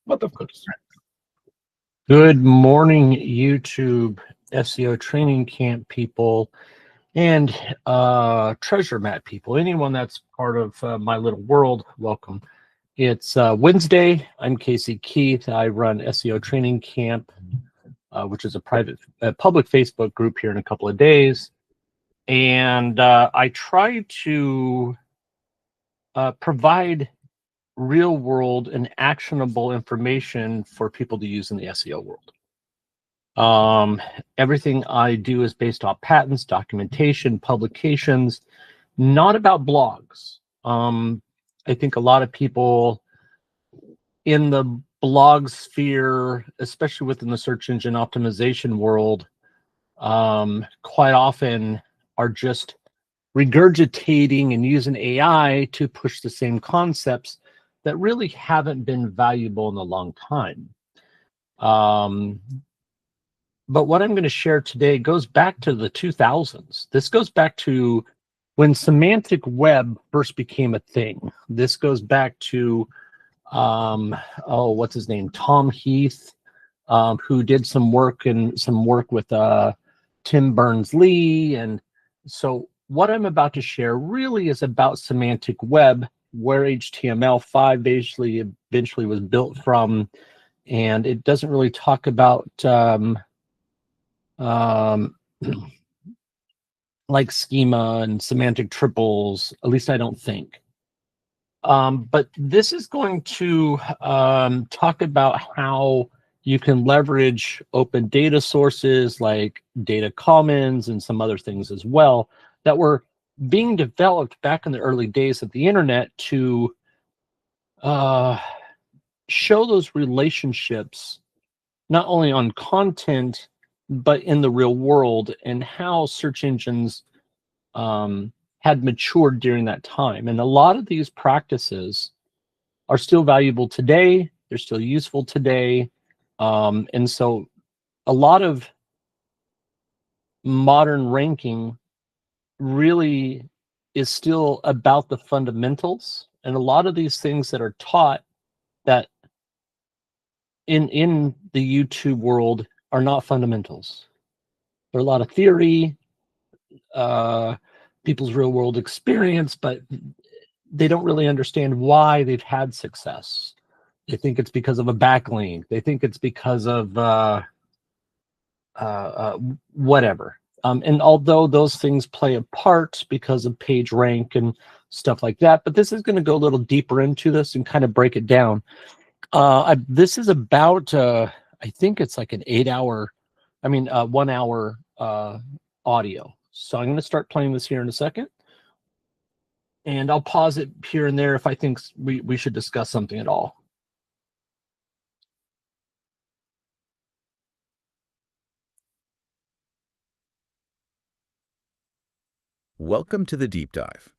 Motherfuckers. Good morning, YouTube SEO training camp people and treasure map people. Anyone that's part of my little world, welcome. It's Wednesday. I'm Casey Keith. I run SEO training camp, which is a public Facebook group here in a couple of days. And I try to provide real world and actionable information for people to use in the SEO world. Everything I do is based off patents, documentation, publications, not about blogs. I think a lot of people in the blog sphere, especially within the search engine optimization world, quite often are just regurgitating and using AI to push the same concepts that really haven't been valuable in a long time. But what I'm going to share today goes back to the 2000s. This goes back to when semantic web first became a thing. This goes back to, what's his name? Tom Heath, who did some work with Tim Berners-Lee. And so what I'm about to share really is about semantic web, where HTML5 eventually was built from. And it doesn't really talk about like schema and semantic triples, at least I don't think. But this is going to talk about how you can leverage open data sources like data commons and some other things as well that were being developed back in the early days of the internet to show those relationships not only on content but in the real world, and how search engines had matured during that time. And a lot of these practices are still valuable today. They're still useful today. And so a lot of modern ranking really is still about the fundamentals. And a lot of these things that are taught that in the YouTube world are not fundamentals. There are a lot of theory, people's real world experience, but they don't really understand why they've had success. They think it's because of a backlink. They think it's because of whatever. And although those things play a part because of page rank and stuff like that, but this is going to go a little deeper into this and kind of break it down. This is about, I think it's like an 1 hour audio. So I'm going to start playing this here in a second. And I'll pause it here and there if I think we should discuss something at all. Welcome to the Deep Dive.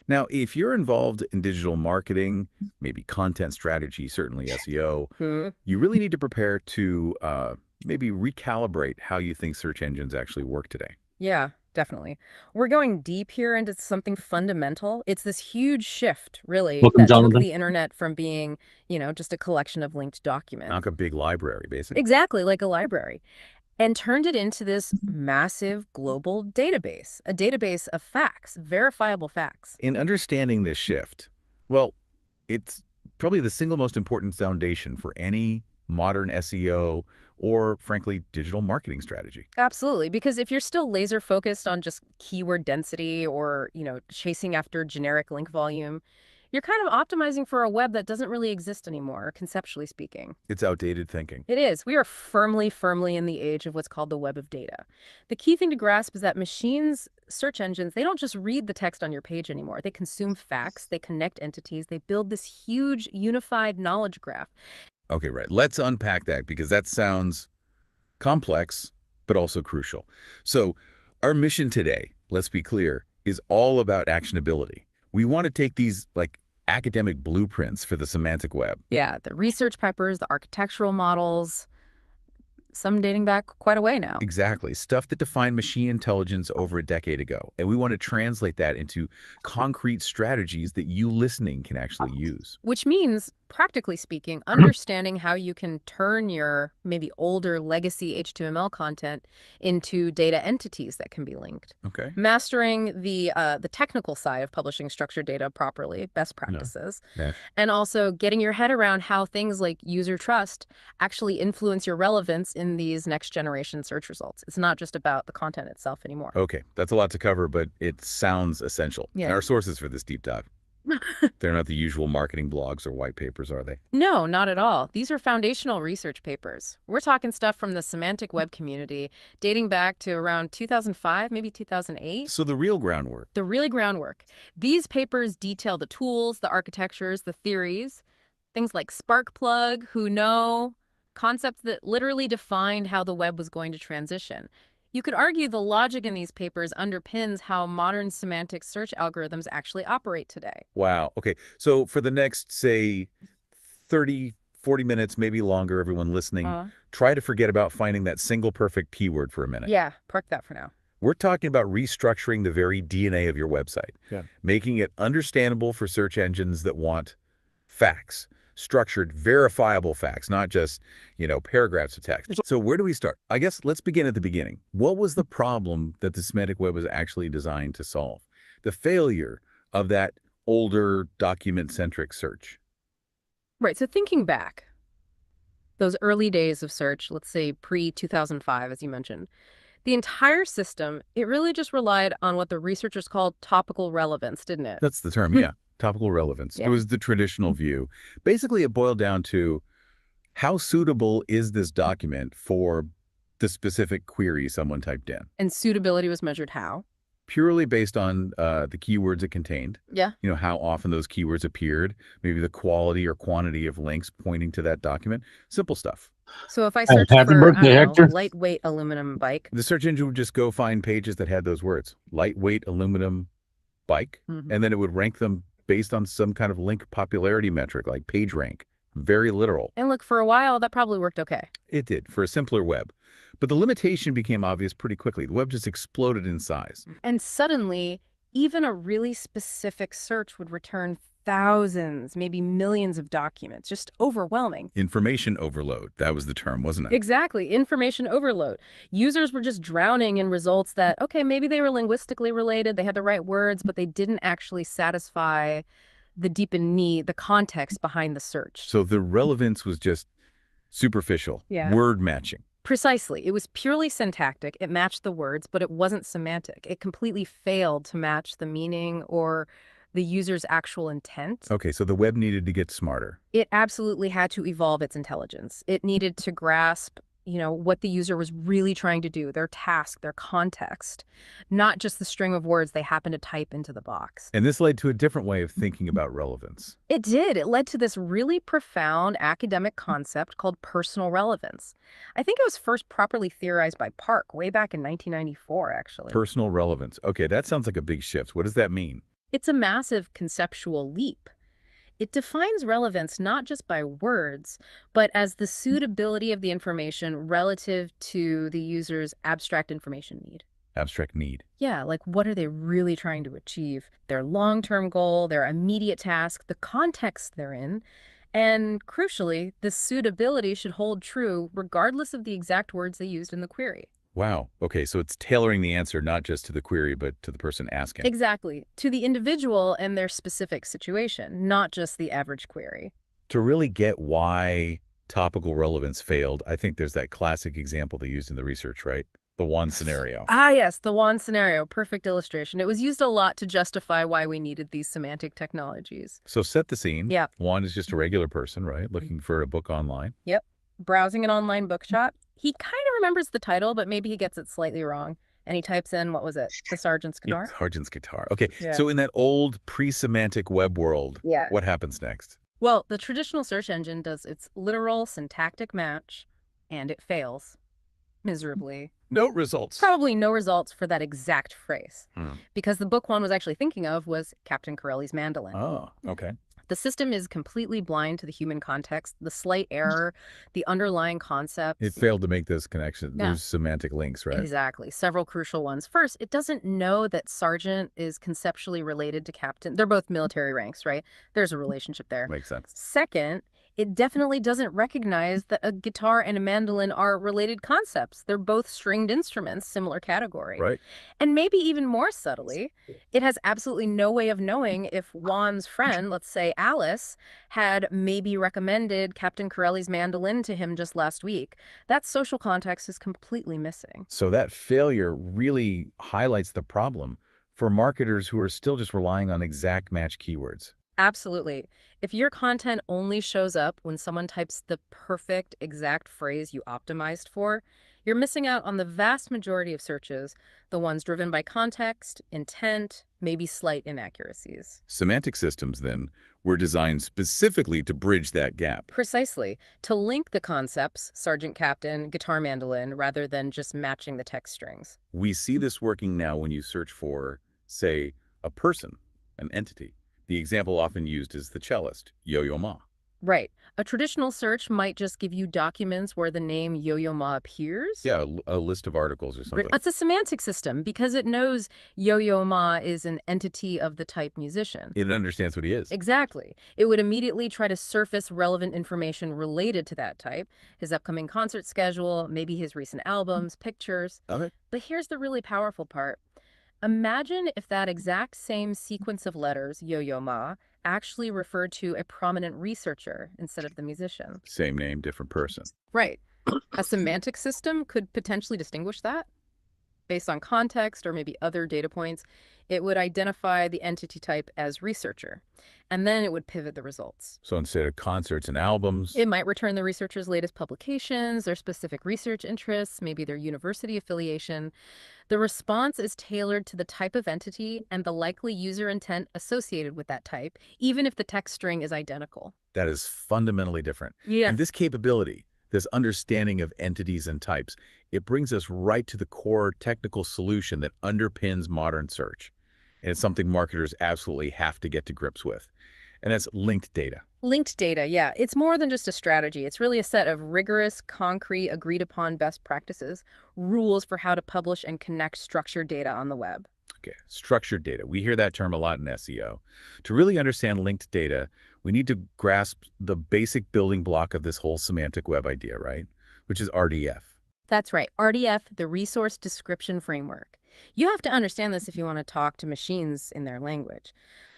Now, if you're involved in digital marketing, maybe content strategy, certainly SEO, you really need to prepare to maybe recalibrate how you think search engines actually work today. Yeah, definitely. We're going deep here into something fundamental. It's this huge shift, really, Welcome, that took Jonathan. the internet from being, just a collection of linked documents. Like a big library, basically. Exactly, like a library. And turned it into this massive global database, a database of facts, verifiable facts. In understanding this shift, well, it's probably the single most important foundation for any modern SEO or, frankly, digital marketing strategy. Absolutely, because if you're still laser focused on just keyword density or, chasing after generic link volume, you're kind of optimizing for a web that doesn't really exist anymore, conceptually speaking. It's outdated thinking. It is. We are firmly in the age of what's called the web of data. The key thing to grasp is that machines, search engines, they don't just read the text on your page anymore. They consume facts, they connect entities, they build this huge unified knowledge graph. Okay, right. Let's unpack that because that sounds complex, but also crucial. So our mission today, let's be clear, is all about actionability. We want to take these academic blueprints for the semantic web. Yeah, the research papers, the architectural models, some dating back quite a way now. Exactly. Stuff that defined machine intelligence over a decade ago. And we want to translate that into concrete strategies that you listening can actually use. Which means Practically speaking, understanding how you can turn your maybe older legacy HTML content into data entities that can be linked. Okay. Mastering the technical side of publishing structured data properly, best practices, Yeah. and also getting your head around how things like user trust actually influence your relevance in these next generation search results. It's not just about the content itself anymore. Okay, that's a lot to cover, but it sounds essential. Yeah. And our sources for this deep dive, they're not the usual marketing blogs or white papers, are they? No, not at all. These are foundational research papers. We're talking stuff from the semantic web community dating back to around 2005, maybe 2008. So the real groundwork. The really groundwork. These papers detail the tools, the architectures, the theories, things like SPARQL, who know, concepts that literally defined how the web was going to transition. You could argue the logic in these papers underpins how modern semantic search algorithms actually operate today. Wow. Okay, so for the next, say, 30, 40 minutes, maybe longer, everyone listening, try to forget about finding that single perfect keyword for a minute. Yeah, park that for now. We're talking about restructuring the very DNA of your website, making it understandable for search engines that want facts, structured, verifiable facts, not just, paragraphs of text. So where do we start? I guess let's begin at the beginning. What was the problem that the semantic web was actually designed to solve? The failure of that older document-centric search. Right, so thinking back, those early days of search, let's say pre-2005, as you mentioned, the entire system, it really just relied on what the researchers called topical relevance, didn't it? That's the term, yeah. Topical relevance. Yeah. It was the traditional view. Basically, it boiled down to how suitable is this document for the specific query someone typed in? And suitability was measured how? Purely based on the keywords it contained. Yeah. How often those keywords appeared, maybe the quality or quantity of links pointing to that document. Simple stuff. So if I search happy for, birthday, I don't know, Hector. lightweight aluminum bike. The search engine would just go find pages that had those words, lightweight aluminum bike, and then it would rank them based on some kind of link popularity metric like page rank. Very literal. And look, for a while, that probably worked okay. It did, for a simpler web. But the limitation became obvious pretty quickly. The web just exploded in size. And suddenly, even a really specific search would return thousands, maybe millions of documents. Just overwhelming. Information overload, that was the term, wasn't it? Exactly. Information overload. Users were just drowning in results that, okay, maybe they were linguistically related, they had the right words, but they didn't actually satisfy the deepened need, the context behind the search. So the relevance was just superficial, word matching. Precisely. It was purely syntactic. It matched the words, but it wasn't semantic. It completely failed to match the meaning or the user's actual intent. Okay, so the web needed to get smarter. It absolutely had to evolve its intelligence. It needed to grasp, what the user was really trying to do, their task, their context, not just the string of words they happen to type into the box. And this led to a different way of thinking about relevance. It did. It led to this really profound academic concept called personal relevance. I think it was first properly theorized by Park way back in 1994, actually. Personal relevance. Okay, that sounds like a big shift. What does that mean? It's a massive conceptual leap. It defines relevance not just by words, but as the suitability of the information relative to the user's abstract information need. Abstract need. Yeah, like what are they really trying to achieve? Their long-term goal, their immediate task, the context they're in. And crucially, this suitability should hold true regardless of the exact words they used in the query. Wow. Okay, so it's tailoring the answer not just to the query, but to the person asking. Exactly. To the individual and their specific situation, not just the average query. To really get why topical relevance failed, I think there's that classic example they used in the research, right? The one scenario. Ah, yes, the WAN scenario. Perfect illustration. It was used a lot to justify why we needed these semantic technologies. So set the scene. Yep. Juan is just a regular person, right? Looking for a book online. Yep. Browsing an online bookshop. He kind of remembers the title, but maybe he gets it slightly wrong. And he types in, what was it? The Sergeant's Guitar? Yeah, Sergeant's Guitar. Okay, Yeah. So in that old pre-semantic web world, what happens next? Well, the traditional search engine does its literal syntactic match, and it fails miserably. No results. Probably no results for that exact phrase. Because the book one was actually thinking of was Captain Corelli's mandolin. Oh, okay. The system is completely blind to the human context, the slight error, the underlying concepts. It failed to make those connections. Yeah. There's semantic links, right? Exactly. Several crucial ones. First, it doesn't know that sergeant is conceptually related to captain. They're both military ranks, right? There's a relationship there. Makes sense. Second, it definitely doesn't recognize that a guitar and a mandolin are related concepts. They're both stringed instruments, similar category. Right. And maybe even more subtly, it has absolutely no way of knowing if Juan's friend, let's say Alice, had maybe recommended Captain Corelli's mandolin to him just last week. That social context is completely missing. So that failure really highlights the problem for marketers who are still just relying on exact match keywords. Absolutely. If your content only shows up when someone types the perfect exact phrase you optimized for, you're missing out on the vast majority of searches, the ones driven by context, intent, maybe slight inaccuracies. Semantic systems, then, were designed specifically to bridge that gap. Precisely, to link the concepts, sergeant captain, guitar mandolin, rather than just matching the text strings. We see this working now when you search for, say, a person, an entity. The example often used is the cellist, Yo-Yo Ma. Right. A traditional search might just give you documents where the name Yo-Yo Ma appears. Yeah, a list of articles or something. It's a semantic system because it knows Yo-Yo Ma is an entity of the type musician. It understands what he is. Exactly. It would immediately try to surface relevant information related to that type, his upcoming concert schedule, maybe his recent albums, pictures. Okay. But here's the really powerful part. Imagine if that exact same sequence of letters, Yo-Yo Ma, actually referred to a prominent researcher instead of the musician. Same name, different person. Right. A semantic system could potentially distinguish that. Based on context or maybe other data points, it would identify the entity type as researcher, and then it would pivot the results. So instead of concerts and albums, It might return the researcher's latest publications, their specific research interests, maybe their university affiliation. The response is tailored to the type of entity and the likely user intent associated with that type, even if the text string is identical. that is fundamentally different. Yeah. And this capability, this understanding of entities and types, it brings us right to the core technical solution that underpins modern search. And it's something marketers absolutely have to get to grips with. And that's linked data. Linked data, yeah. It's more than just a strategy. It's really a set of rigorous, concrete, agreed-upon best practices, rules for how to publish and connect structured data on the web. Okay, structured data. We hear that term a lot in SEO. To really understand linked data, we need to grasp the basic building block of this whole semantic web idea, right? Which is RDF. That's right, RDF, the Resource Description Framework. You have to understand this if you want to talk to machines in their language.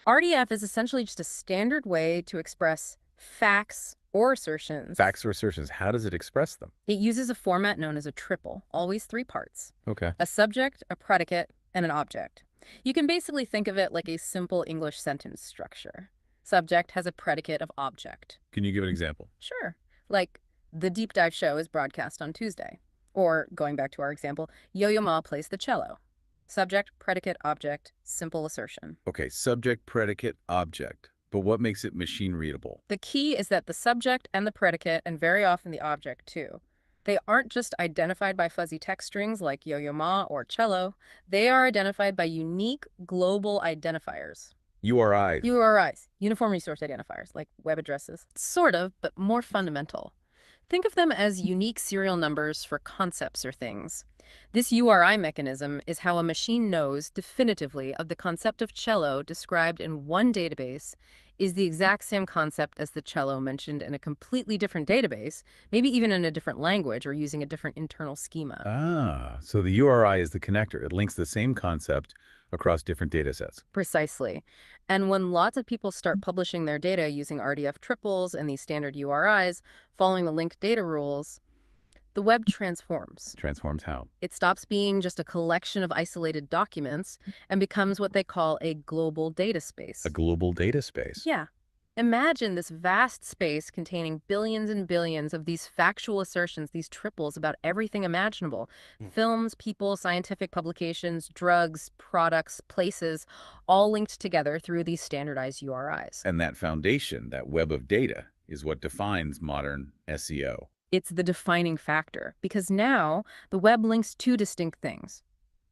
RDF is essentially just a standard way to express facts or assertions. Facts or assertions, how does it express them? It uses a format known as a triple, always 3 parts. Okay. A subject, a predicate, and an object. You can basically think of it like a simple English sentence structure. Subject has a predicate of object. Can you give an example? Sure. Like, the deep dive show is broadcast on Tuesday. Or, going back to our example, Yo-Yo Ma plays the cello. Subject, predicate, object, simple assertion. Okay, subject, predicate, object. But what makes it machine readable? The key is that the subject and the predicate, and very often the object too, they aren't just identified by fuzzy text strings like Yo-Yo Ma or cello. They are identified by unique global identifiers. URIs. URIs, Uniform Resource Identifiers, like web addresses. Sort of, but more fundamental. Think of them as unique serial numbers for concepts or things. This URI mechanism is how a machine knows definitively of the concept of cello described in one database is the exact same concept as the cello mentioned in a completely different database, maybe even in a different language or using a different internal schema. Ah, so the URI is the connector. It links the same concept across different data sets. Precisely. And when lots of people start publishing their data using RDF triples and these standard URIs, following the linked data rules, the web transforms. Transforms how? It stops being just a collection of isolated documents and becomes what they call a global data space. A global data space. Yeah. Imagine this vast space containing billions and billions of these factual assertions, these triples about everything imaginable. Films, people, scientific publications, drugs, products, places, all linked together through these standardized URIs. And that foundation, that web of data, is what defines modern SEO. It's the defining factor because now the web links 2 distinct things.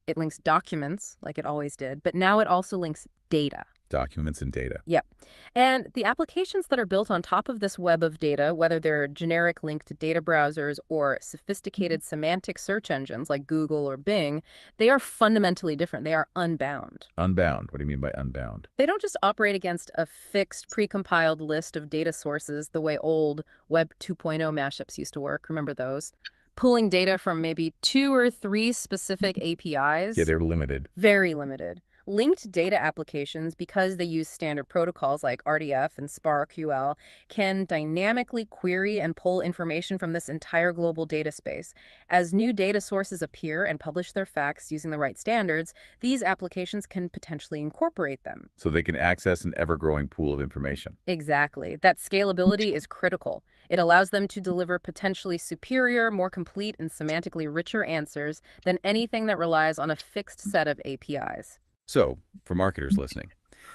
It links documents, like it always did, but now it also links data. Documents and data. Yep. And the applications that are built on top of this web of data, whether they're generic linked data browsers or sophisticated semantic search engines like Google or Bing, they are fundamentally different. They are unbound. Unbound. What do you mean by unbound? They don't just operate against a fixed precompiled list of data sources the way old Web 2.0 mashups used to work. Remember those? Pulling data from maybe 2 or 3 specific APIs. Yeah, they're limited. Very limited. Linked data applications, because they use standard protocols like RDF and SPARQL, can dynamically query and pull information from this entire global data space. As new data sources appear and publish their facts using the right standards, these applications can potentially incorporate them. So they can access an ever-growing pool of information. Exactly. That scalability is critical. It allows them to deliver potentially superior, more complete, and semantically richer answers than anything that relies on a fixed set of APIs. So, for marketers listening,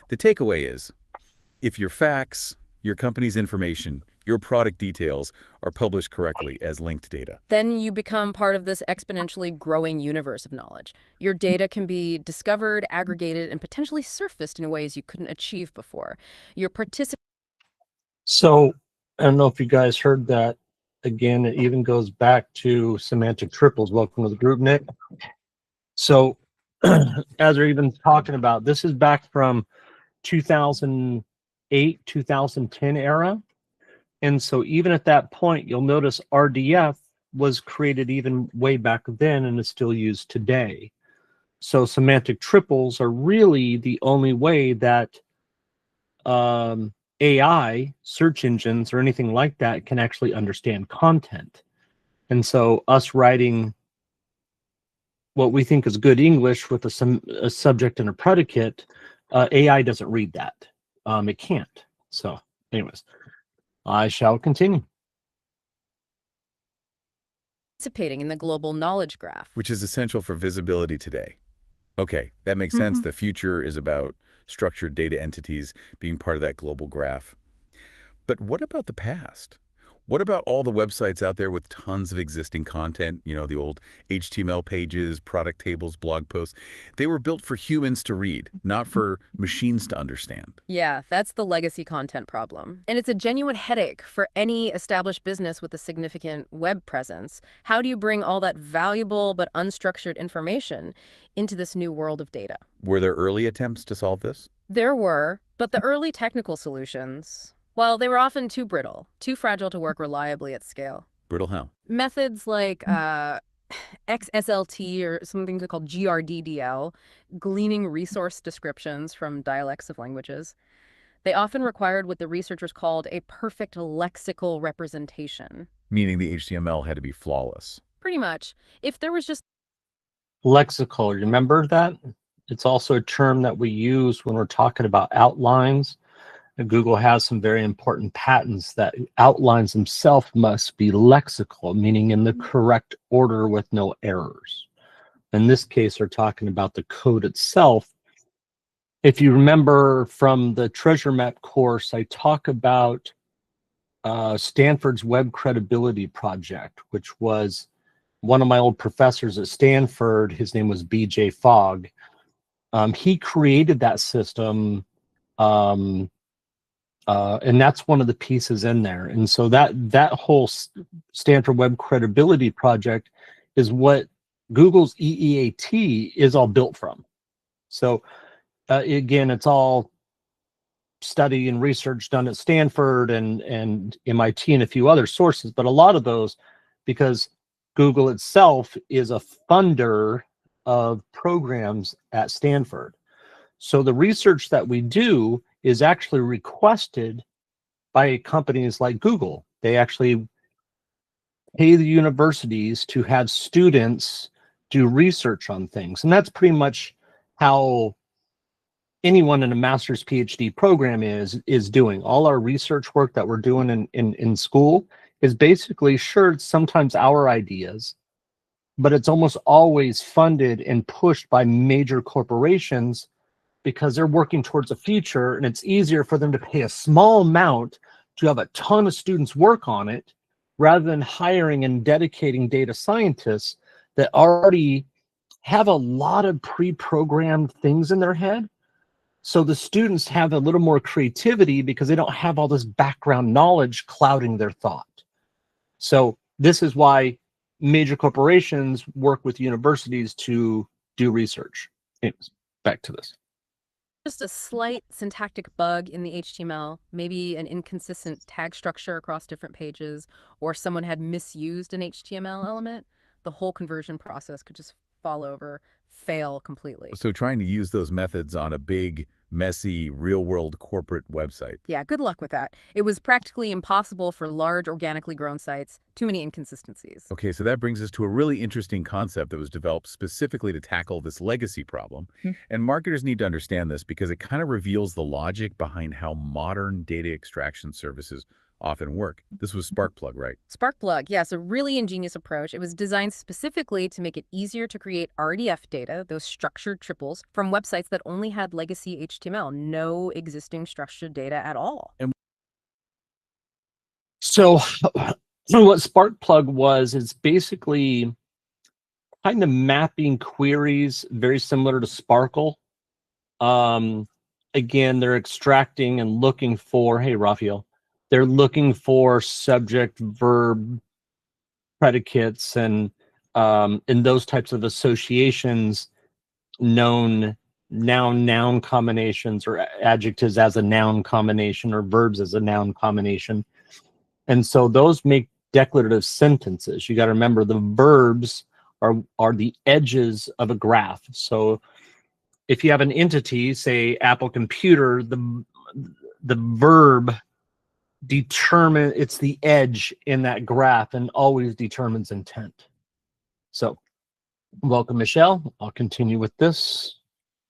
the takeaway is, if your facts, your company's information, your product details are published correctly as linked data, then you become part of this exponentially growing universe of knowledge. Your data can be discovered, aggregated, and potentially surfaced in ways you couldn't achieve before. Your So I don't know if you guys heard that. Again, it even goes back to semantic triples. Welcome to the group, Nick. So as we're even talking about, this is back from 2008, 2010 era. And so even at that point, you'll notice RDF was created even way back then and is still used today. So semantic triples are really the only way that AI, search engines, or anything like that can actually understand content. And so us writing what we think is good English with a subject and a predicate, AI doesn't read that. It can't. So anyways, I shall continue. Participating in the global knowledge graph. which is essential for visibility today. Okay, that makes sense. The future is about structured data entities being part of that global graph. But what about the past? What about all the websites out there with tons of existing content, you know, the old HTML pages, product tables, blog posts? They were built for humans to read, not for machines to understand. Yeah, that's the legacy content problem. And it's a genuine headache for any established business with a significant web presence. How do you bring all that valuable but unstructured information into this new world of data? Were there early attempts to solve this? There were, but the early technical solutions, well, they were often too brittle, too fragile to work reliably at scale. Brittle how? Methods like XSLT or something called GRDDL, gleaning resource descriptions from dialects of languages, they often required what the researchers called a perfect lexical representation. Meaning the HTML had to be flawless. Pretty much. If there was just Lexical, remember that? It's also a term that we use when we're talking about outlines. And Google has some very important patents that outlines themselves must be lexical, meaning in the correct order with no errors. In this case, we're talking about the code itself. If you remember from the Treasure Map course, I talk about Stanford's Web Credibility Project, which was one of my old professors at Stanford. His name was B.J. Fogg. He created that system, and that's one of the pieces in there. And so that whole Stanford Web Credibility Project is what Google's EEAT is all built from. So again, it's all study and research done at Stanford and MIT and a few other sources, but a lot of those, because Google itself is a funder of programs at Stanford. So the research that we do is actually requested by companies like Google. They actually pay the universities to have students do research on things. And that's pretty much how anyone in a master's PhD program is doing. All our research work that we're doing in school is basically, sure, it's sometimes our ideas, but it's almost always funded and pushed by major corporations because they're working towards a future, and it's easier for them to pay a small amount to have a ton of students work on it rather than hiring and dedicating data scientists that already have a lot of pre-programmed things in their head. So the students have a little more creativity because they don't have all this background knowledge clouding their thought. So this is why major corporations work with universities to do research. Anyways, back to this. Just a slight syntactic bug in the HTML, maybe an inconsistent tag structure across different pages, or someone had misused an HTML element, the whole conversion process could just fall over, fail completely. So trying to use those methods on a big, messy, real-world corporate website. Yeah, good luck with that. It was practically impossible for large, organically grown sites. Too many inconsistencies. Okay, so that brings us to a really interesting concept that was developed specifically to tackle this legacy problem. And marketers need to understand this because it kind of reveals the logic behind how modern data extraction services often work. This was SPARQL, right? SPARQL, yes, a really ingenious approach. It was designed specifically to make it easier to create RDF data, those structured triples, from websites that only had legacy HTML, no existing structured data at all. So what SparkPlug was, it's basically kind of mapping queries very similar to SPARQL. Again, they're extracting and looking for, hey, Raphael, they're looking for subject, verb, predicates, and those types of associations, known noun-noun combinations, or adjectives as a noun combination, or verbs as a noun combination. And so those make declarative sentences. You got to remember the verbs are the edges of a graph. So if you have an entity, say Apple Computer, the verb it's the edge in that graph and always determines intent. So welcome, Michelle. I'll continue with this.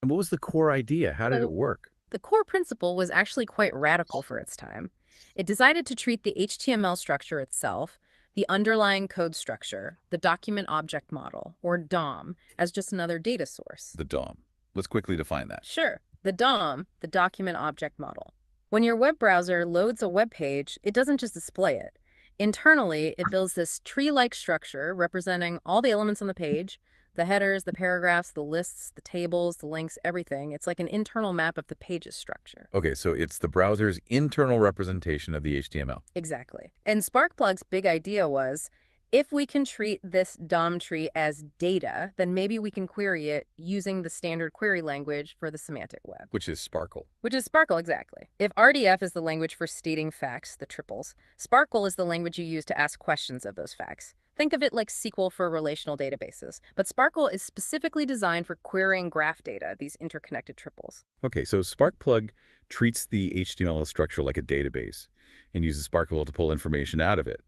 And what was the core idea? How did it work? The core principle was actually quite radical for its time. It decided to treat the HTML structure itself, the underlying code structure, the document object model, or DOM, as just another data source. The DOM. Let's quickly define that. Sure. The DOM, the document object model. When your web browser loads a web page, it doesn't just display it. Internally, it builds this tree-like structure representing all the elements on the page, the headers, the paragraphs, the lists, the tables, the links, everything. It's like an internal map of the page's structure. Okay, so it's the browser's internal representation of the HTML. Exactly. And SparkPlug's big idea was, if we can treat this DOM tree as data, then maybe we can query it using the standard query language for the semantic web. Which is SPARQL. Which is SPARQL, exactly. If RDF is the language for stating facts, the triples, SPARQL is the language you use to ask questions of those facts. Think of it like SQL for relational databases, but SPARQL is specifically designed for querying graph data, these interconnected triples. Okay, so SparkPlug treats the HTML structure like a database and uses SPARQL to pull information out of it.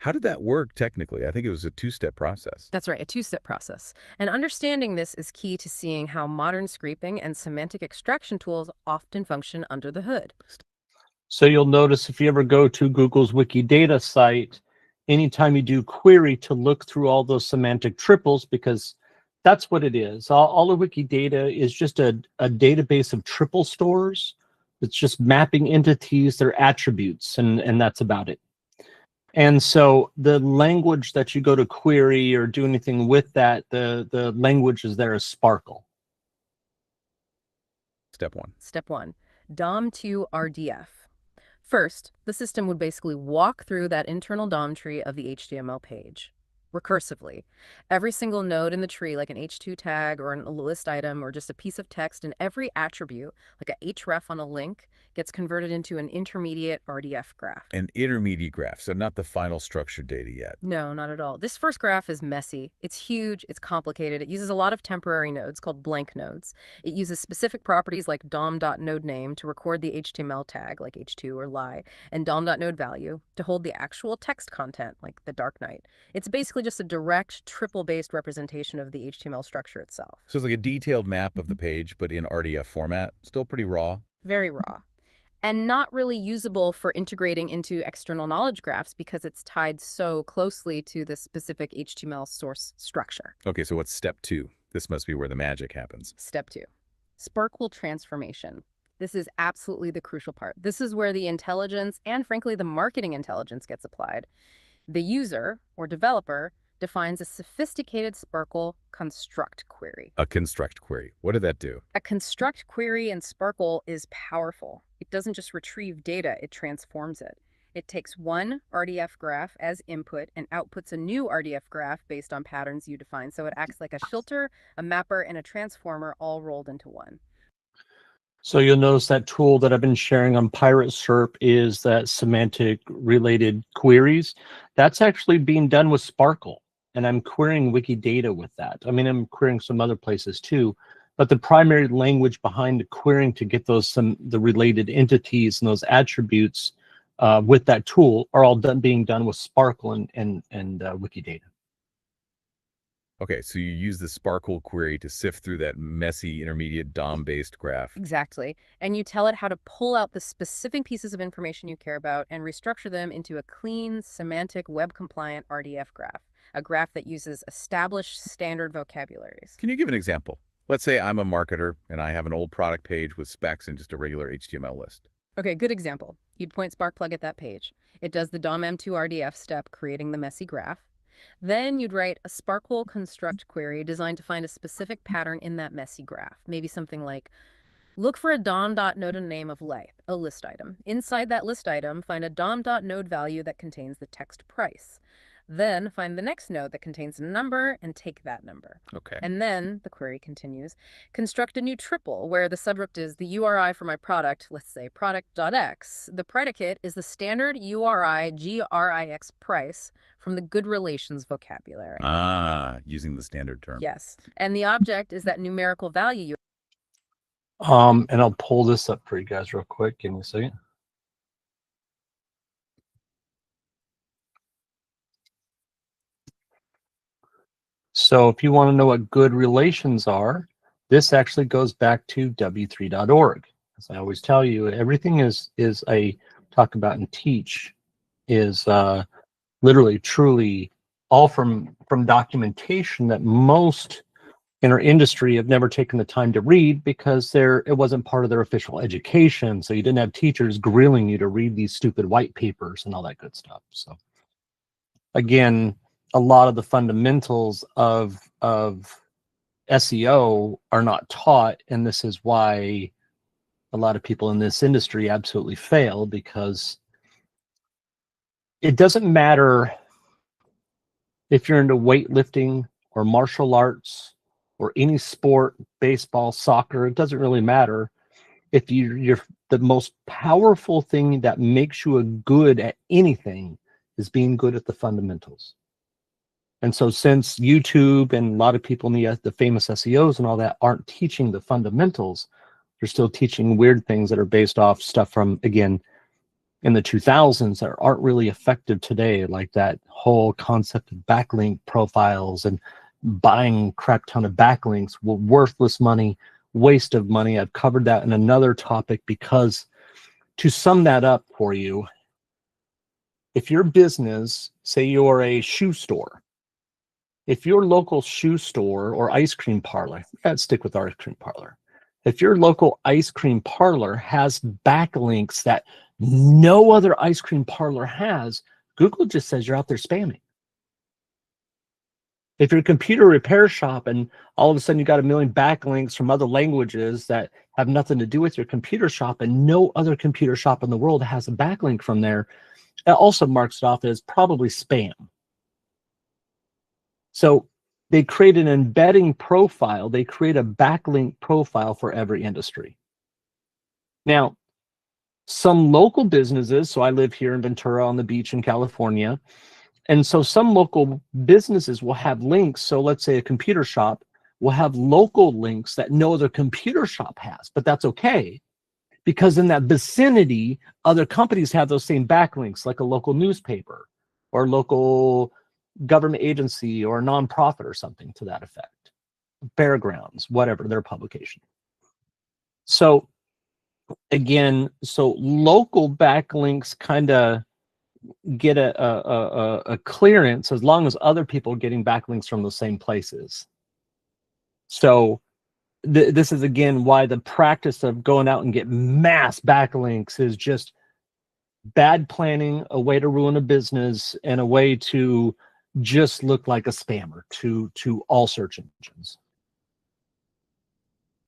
How did that work technically? I think it was a two-step process. That's right, a two-step process. And understanding this is key to seeing how modern scraping and semantic extraction tools often function under the hood. So you'll notice if you ever go to Google's WikiData site, anytime you do query to look through all those semantic triples, because that's what it is. All of WikiData is just a database of triple stores. It's just mapping entities, their attributes, and that's about it. And so the language that you go to query or do anything with that, the language is there as SPARQL. Step one. Step one, DOM to RDF. First, the system would basically walk through that internal DOM tree of the HTML page, recursively. Every single node in the tree, like an H2 tag or a list item or just a piece of text, and every attribute, like a href on a link, gets converted into an intermediate RDF graph. An intermediate graph, so not the final structured data yet. No, not at all. This first graph is messy. It's huge, it's complicated. It uses a lot of temporary nodes called blank nodes. It uses specific properties like dom.nodename to record the HTML tag, like H2 or lie, and dom.nodeValue to hold the actual text content, like the Dark Knight. It's basically just a direct triple-based representation of the HTML structure itself. So it's like a detailed map of the page, but in RDF format. Still pretty raw. Very raw. And not really usable for integrating into external knowledge graphs because it's tied so closely to the specific HTML source structure. Okay, so what's step two? This must be where the magic happens. Step two, SPARQL transformation. This is absolutely the crucial part. This is where the intelligence and frankly the marketing intelligence gets applied. The user or developer defines a sophisticated SPARQL construct query. A construct query. What did that do? A construct query in SPARQL is powerful. It doesn't just retrieve data, it transforms it. It takes one RDF graph as input and outputs a new RDF graph based on patterns you define. So it acts like a filter, a mapper, and a transformer all rolled into one. So you'll notice that tool that I've been sharing on Pirate SERP is that semantic related queries. That's actually being done with SPARQL, and I'm querying WikiData with that. I mean, I'm querying some other places too, but the primary language behind the querying to get the related entities and those attributes with that tool are all being done with SPARQL and WikiData. Okay, so you use the SPARQL query to sift through that messy intermediate DOM-based graph. Exactly. And you tell it how to pull out the specific pieces of information you care about and restructure them into a clean, semantic, web-compliant RDF graph, a graph that uses established standard vocabularies. Can you give an example? Let's say I'm a marketer and I have an old product page with specs and just a regular HTML list. Okay, good example. You'd point Sparkplug at that page. It does the DOM M2 RDF step, creating the messy graph. Then you'd write a SPARQL construct query designed to find a specific pattern in that messy graph. Maybe something like, look for a DOM.node name of length, a list item. Inside that list item, find a DOM.node value that contains the text price. Then find the next node that contains a number and take that number. Okay. And then, the query continues, construct a new triple where the subject is the URI for my product, let's say product.x. The predicate is the standard URI GRIX price from the good relations vocabulary. Using the standard term. Yes. And the object is that numerical value. And I'll pull this up for you guys real quick. Give me a second. So if you want to know what good relations are, this actually goes back to w3.org. As I always tell you, everything is a talk about and teach is literally, truly all from documentation that most in our industry have never taken the time to read because it wasn't part of their official education. So you didn't have teachers grilling you to read these stupid white papers and all that good stuff. So again, a lot of the fundamentals of SEO are not taught, and this is why a lot of people in this industry absolutely fail, because it doesn't matter if you're into weightlifting or martial arts or any sport, baseball, soccer. It doesn't really matter. If you're the most powerful thing that makes you a good at anything is being good at the fundamentals. And so since YouTube and a lot of people in the famous SEOs and all that aren't teaching the fundamentals, they're still teaching weird things that are based off stuff from, again, in the 2000s that aren't really effective today, like that whole concept of backlink profiles and buying crap ton of backlinks, worthless money, waste of money. I've covered that in another topic, because to sum that up for you, if your business, say you're a shoe store, if your local shoe store or ice cream parlor, let's stick with our ice cream parlor. If your local ice cream parlor has backlinks that no other ice cream parlor has, Google just says you're out there spamming. If you're a computer repair shop and all of a sudden you got a million backlinks from other languages that have nothing to do with your computer shop and no other computer shop in the world has a backlink from there, it also marks it off as probably spam. So they create an embedding profile. They create a backlink profile for every industry. Now, some local businesses, so I live here in Ventura on the beach in California, and so some local businesses will have links. So let's say a computer shop will have local links that no other computer shop has, but that's okay, because in that vicinity, other companies have those same backlinks, like a local newspaper or local government agency or a nonprofit or something to that effect. Fairgrounds, whatever, their publication. So again, so local backlinks kind of get a clearance as long as other people are getting backlinks from the same places. So this is again why the practice of going out and get mass backlinks is just bad planning, a way to ruin a business, and a way to just look like a spammer to all search engines.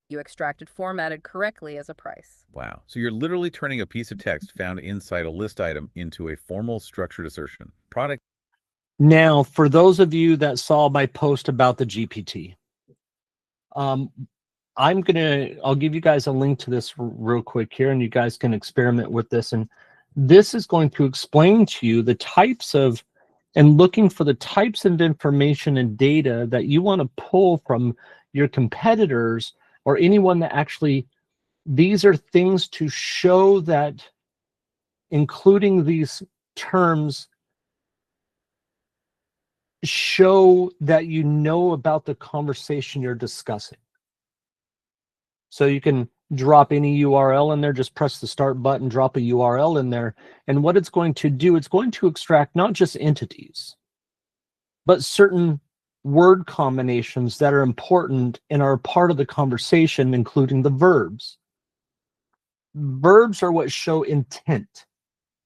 You extracted formatted correctly as a price. Wow. So you're literally turning a piece of text found inside a list item into a formal structured assertion. Product. Now, for those of you that saw my post about the GPT, I'll give you guys a link to this real quick here, and you guys can experiment with this. And this is going to explain to you the types of, and looking for the types of information and data that you want to pull from your competitors or anyone that actually, these are things to show that including these terms show that you know about the conversation you're discussing. So you can drop any URL in there, just press the start button, drop a URL in there. And what it's going to do, it's going to extract not just entities, but certain word combinations that are important and are part of the conversation, including the verbs. Verbs are what show intent.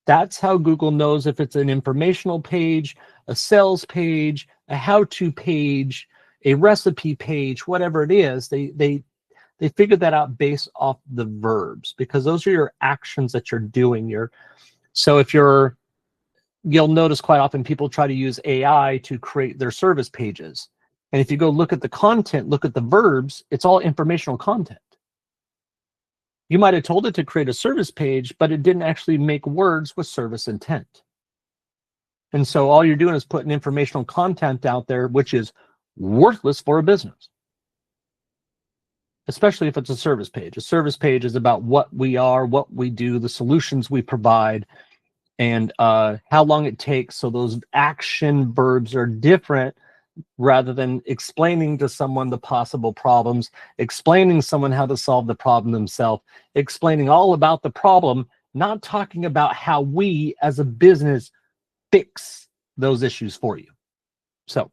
That's how Google knows if it's an informational page, a sales page, a how-to page, a recipe page, whatever it is. They figured that out based off the verbs, because those are your actions that you're doing. So if you'll notice quite often people try to use AI to create their service pages. And if you go look at the content, look at the verbs, it's all informational content. You might have told it to create a service page, but it didn't actually make words with service intent. And so all you're doing is putting informational content out there, which is worthless for a business. Especially if it's a service page. A service page is about what we are, what we do, the solutions we provide, and how long it takes. So those action verbs are different, rather than explaining to someone the possible problems, explaining someone how to solve the problem themselves, explaining all about the problem, not talking about how we as a business fix those issues for you. So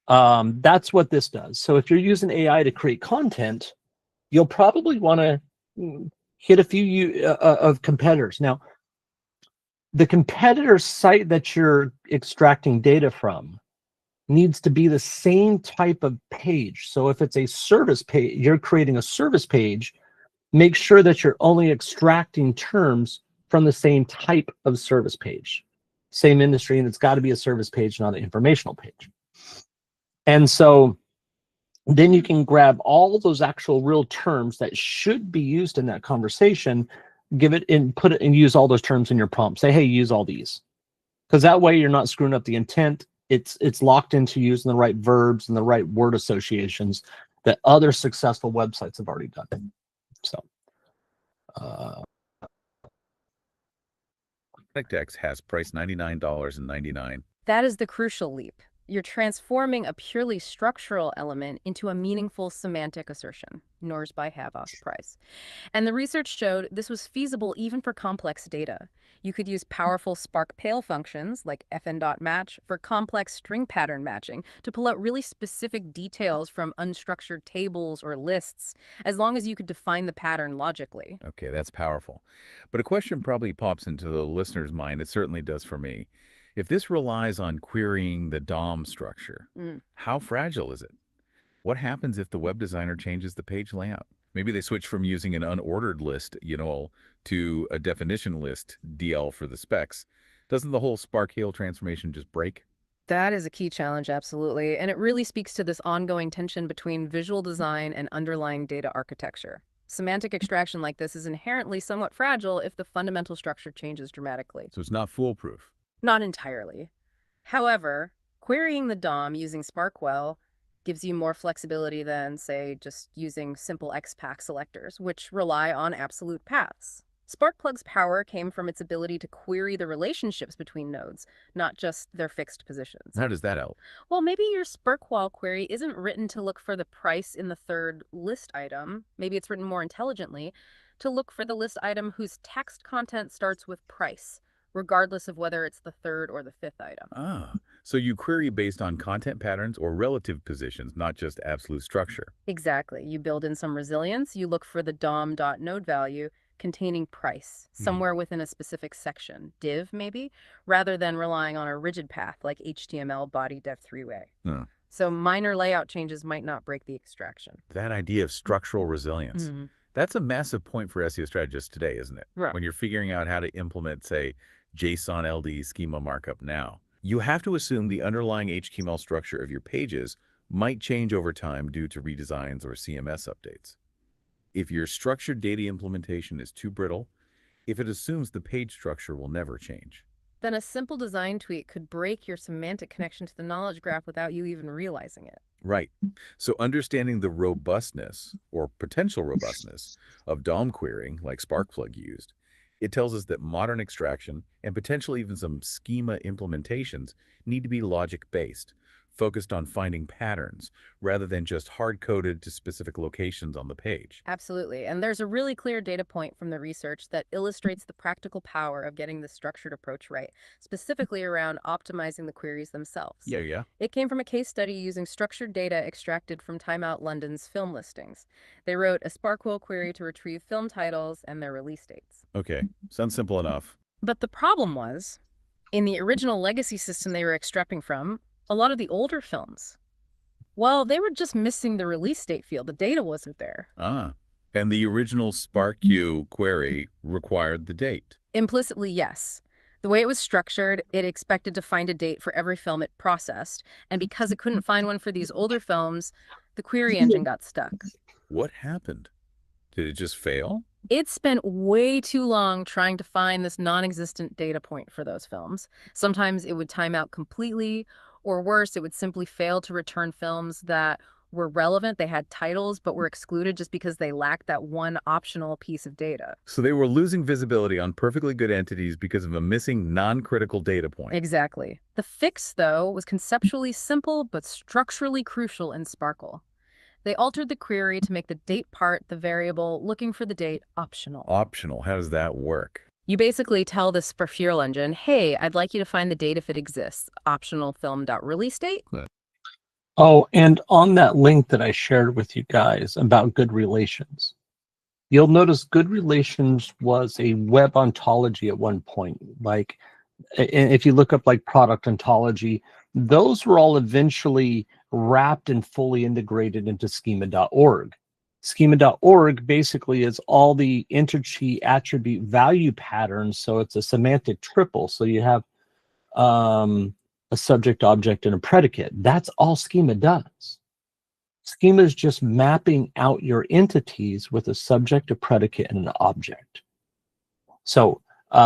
that's what this does. So if you're using AI to create content, you'll probably want to hit a few of competitors. Now, the competitor site that you're extracting data from needs to be the same type of page. So if it's a service page, you're creating a service page, make sure that you're only extracting terms from the same type of service page, same industry, and it's got to be a service page, not an informational page. And so then you can grab all those actual real terms that should be used in that conversation, give it and put it and use all those terms in your prompt. Say, hey, use all these, because that way you're not screwing up the intent. It's locked into using the right verbs and the right word associations that other successful websites have already done. So Product X has price $99.99. That is the crucial leap. You're transforming a purely structural element into a meaningful semantic assertion, Nors by Havas price. And the research showed this was feasible even for complex data. You could use powerful SPARQL functions like fn.match for complex string pattern matching to pull out really specific details from unstructured tables or lists, as long as you could define the pattern logically. Okay, that's powerful. But a question probably pops into the listener's mind. It certainly does for me. If this relies on querying the DOM structure, how fragile is it? What happens if the web designer changes the page layout? Maybe they switch from using an unordered list, to a definition list, DL for the specs. Doesn't the whole SPARQL transformation just break? That is a key challenge, absolutely. And it really speaks to this ongoing tension between visual design and underlying data architecture. Semantic extraction like this is inherently somewhat fragile if the fundamental structure changes dramatically. So it's not foolproof. Not entirely. However, querying the DOM using SPARQL gives you more flexibility than, say, just using simple XPath selectors, which rely on absolute paths. Sparkplug's power came from its ability to query the relationships between nodes, not just their fixed positions. How does that help? Well, maybe your SPARQL query isn't written to look for the price in the third list item. Maybe it's written more intelligently to look for the list item whose text content starts with price, regardless of whether it's the third or the fifth item. So you query based on content patterns or relative positions, not just absolute structure. Exactly. You build in some resilience. You look for the DOM.node value containing price somewhere within a specific section, div maybe, rather than relying on a rigid path like HTML body def three-way. Huh. So minor layout changes might not break the extraction. That idea of structural resilience, that's a massive point for SEO strategists today, isn't it? Right. When you're figuring out how to implement, say, JSON LD schema markup now, you have to assume the underlying HTML structure of your pages might change over time due to redesigns or CMS updates. If your structured data implementation is too brittle, if it assumes the page structure will never change. Then a simple design tweak could break your semantic connection to the knowledge graph without you even realizing it. Right. So understanding the robustness or potential robustness of DOM querying, like SPARQL used, it tells us that modern extraction and potentially even some schema implementations need to be logic-based, focused on finding patterns rather than just hard-coded to specific locations on the page. Absolutely. And there's a really clear data point from the research that illustrates the practical power of getting the structured approach right, specifically around optimizing the queries themselves. Yeah. It came from a case study using structured data extracted from Time Out London's film listings. They wrote a SPARQL query to retrieve film titles and their release dates. Okay, sounds simple enough. But the problem was, in the original legacy system they were extracting from, a lot of the older films, well, they were just missing the release date field. The data wasn't there. And the original SPARQL query required the date. Implicitly, yes. The way it was structured, it expected to find a date for every film it processed, and because it couldn't find one for these older films, the query engine got stuck. What happened? Did it just fail? It spent way too long trying to find this non-existent data point for those films. Sometimes it would time out completely, or worse, it would simply fail to return films that were relevant. They had titles, but were excluded just because they lacked that one optional piece of data. So they were losing visibility on perfectly good entities because of a missing non-critical data point. Exactly. The fix, though, was conceptually simple but structurally crucial in SPARQL. They altered the query to make the date part, the variable looking for the date, optional. Optional, how does that work? You basically tell this SPARQL engine, hey, I'd like you to find the date if it exists, optional film.release date. Oh, and on that link that I shared with you guys about good relations, you'll notice good relations was a web ontology at one point. Like, if you look up like product ontology, those were all eventually wrapped and fully integrated into schema.org. Schema.org basically is all the entity attribute value patterns. So it's a semantic triple. So you have a subject, object, and a predicate. That's all schema does. Schema is just mapping out your entities with a subject, a predicate, and an object. So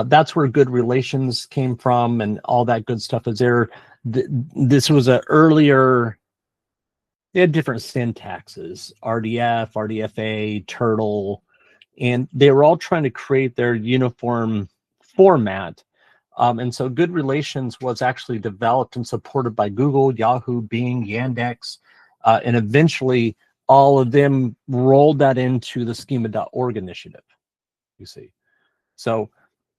that's where good relations came from, and all that good stuff is there. This was an earlier, they had different syntaxes, RDF, RDFA, Turtle, and they were all trying to create their uniform format. And so good relations was actually developed and supported by Google, Yahoo, Bing, Yandex, and eventually all of them rolled that into the schema.org initiative, you see. So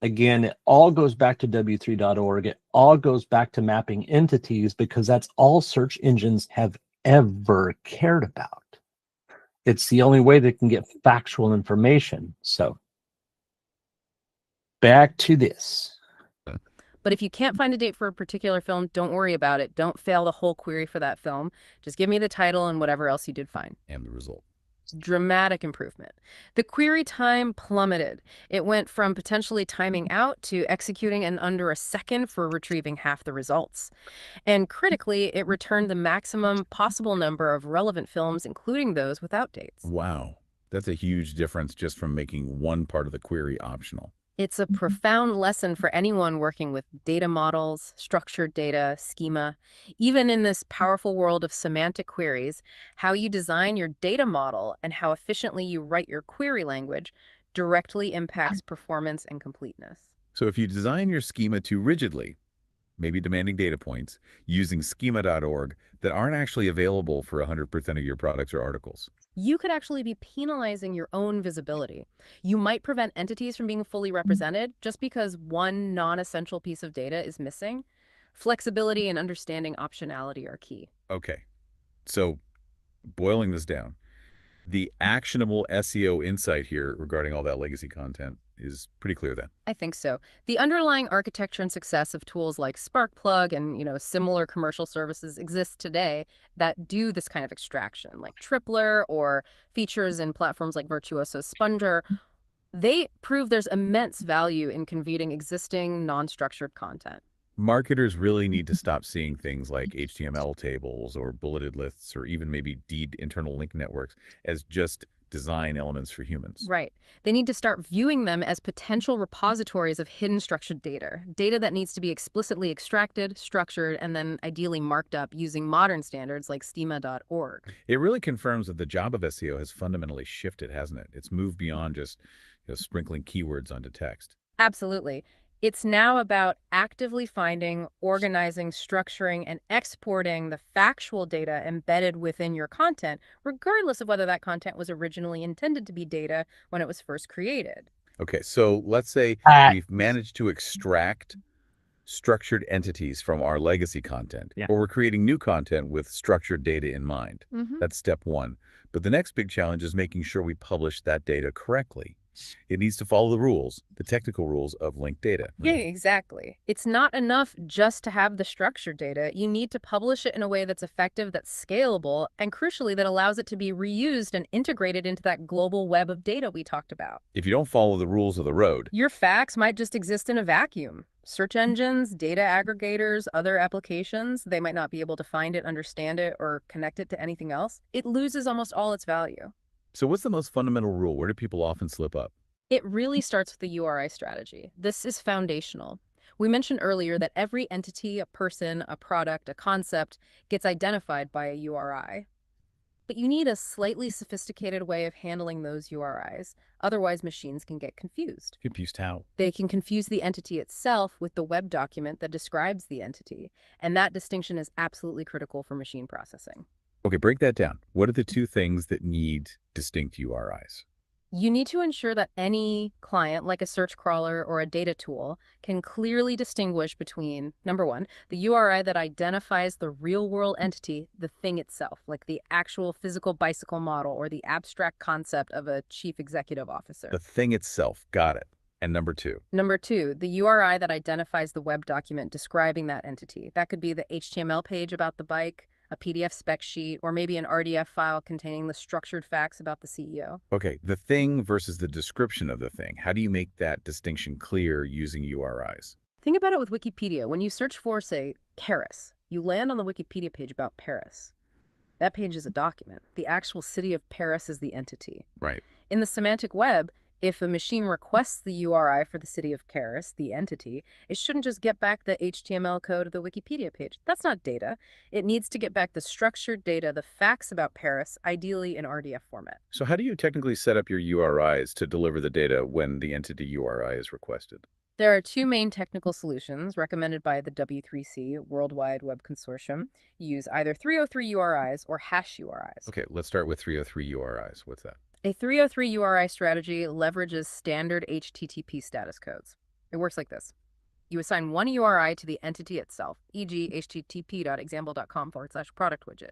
again, it all goes back to w3.org. It all goes back to mapping entities because that's all search engines have ever cared about. It's the only way they can get factual information. So back to this. But if you can't find a date for a particular film, don't worry about it. Don't fail the whole query for that film. Just give me the title and whatever else you did find. And the result. Dramatic improvement. The query time plummeted. It went from potentially timing out to executing in under a second for retrieving half the results. And critically, it returned the maximum possible number of relevant films, including those without dates. Wow, that's a huge difference just from making one part of the query optional. It's a profound lesson for anyone working with data models, structured data, schema. Even in this powerful world of semantic queries, how you design your data model and how efficiently you write your query language directly impacts performance and completeness. So if you design your schema too rigidly, maybe demanding data points, using schema.org that aren't actually available for 100% of your products or articles, you could actually be penalizing your own visibility. You might prevent entities from being fully represented just because one non-essential piece of data is missing. Flexibility and understanding optionality are key. Okay, so boiling this down, The actionable SEO insight here regarding all that legacy content is pretty clear then. I think so. The underlying architecture and success of tools like SparkPlug and, similar commercial services exist today that do this kind of extraction, like Tripler or features in platforms like Virtuoso Sponger. They prove there's immense value in converting existing non-structured content. Marketers really need to stop seeing things like HTML tables or bulleted lists or even maybe deed internal link networks as just design elements for humans. Right. They need to start viewing them as potential repositories of hidden structured data that needs to be explicitly extracted, structured, and then ideally marked up using modern standards like schema.org. It really confirms that the job of SEO has fundamentally shifted, hasn't it? It's moved beyond just sprinkling keywords onto text. Absolutely. It's now about actively finding, organizing, structuring, and exporting the factual data embedded within your content, regardless of whether that content was originally intended to be data when it was first created. Okay, so let's say Uh, we've managed to extract structured entities from our legacy content, Yeah. or we're creating new content with structured data in mind. That's step one. But the next big challenge is making sure we publish that data correctly. It needs to follow the rules, the technical rules of linked data. Yeah, exactly. It's not enough just to have the structured data. You need to publish it in a way that's effective, that's scalable, and crucially, that allows it to be reused and integrated into that global web of data we talked about. If you don't follow the rules of the road, Your facts might just exist in a vacuum. Search engines, data aggregators, other applications, they might not be able to find it, understand it, or connect it to anything else. It loses almost all its value. so what's the most fundamental rule? Where do people often slip up? It really starts with the URI strategy. This is foundational. We mentioned earlier that every entity, a person, a product, a concept gets identified by a URI. But you need a slightly sophisticated way of handling those URIs. Otherwise, machines can get confused. Confused how? They can confuse the entity itself with the web document that describes the entity. And that distinction is absolutely critical for machine processing. Okay, break that down. What are the two things that need distinct URIs? You need to ensure that any client, like a search crawler or a data tool, can clearly distinguish between, number one, the URI that identifies the real-world entity, the thing itself, like the actual physical bicycle model or the abstract concept of a chief executive officer. The thing itself. Got it. And number two. Number two, the URI that identifies the web document describing that entity. That could be the HTML page about the bike, a PDF spec sheet, or maybe an RDF file containing the structured facts about the CEO. Okay, the thing versus the description of the thing. How do you make that distinction clear using URIs? Think about it with Wikipedia. When you search for, say, Paris, you land on the Wikipedia page about Paris. That page is a document. The actual city of Paris is the entity. Right. In the semantic web, if a machine requests the URI for the city of Paris, the entity, it shouldn't just get back the HTML code of the Wikipedia page. That's not data. It needs to get back the structured data, the facts about Paris, ideally in RDF format. So how do you technically set up your URIs to deliver the data when the entity URI is requested? There are two main technical solutions recommended by the W3C, Worldwide Web Consortium. You use either 303 URIs or hash URIs. Okay, let's start with 303 URIs. What's that? A 303 URI strategy leverages standard HTTP status codes. It works like this. You assign one URI to the entity itself, e.g. http.example.com/product widget.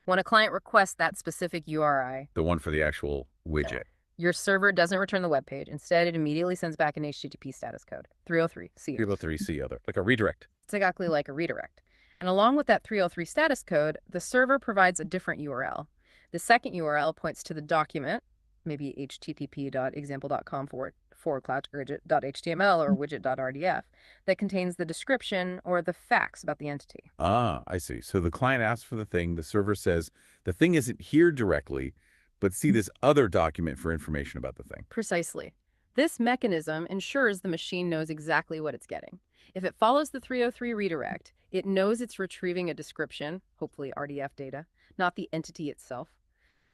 When a client requests that specific URI, The one for the actual widget. your server doesn't return the web page. Instead, it immediately sends back an HTTP status code, 303C. 303C other, like a redirect. It's exactly like a redirect. And along with that 303 status code, the server provides a different URL. The second URL points to the document, maybe http.example.com/widget.html or widget.rdf, that contains the description or the facts about the entity. Ah, I see. So the client asks for the thing, the server says, the thing isn't here directly, but see this other document for information about the thing. Precisely. This mechanism ensures the machine knows exactly what it's getting. If it follows the 303 redirect, it knows it's retrieving a description, hopefully RDF data, not the entity itself.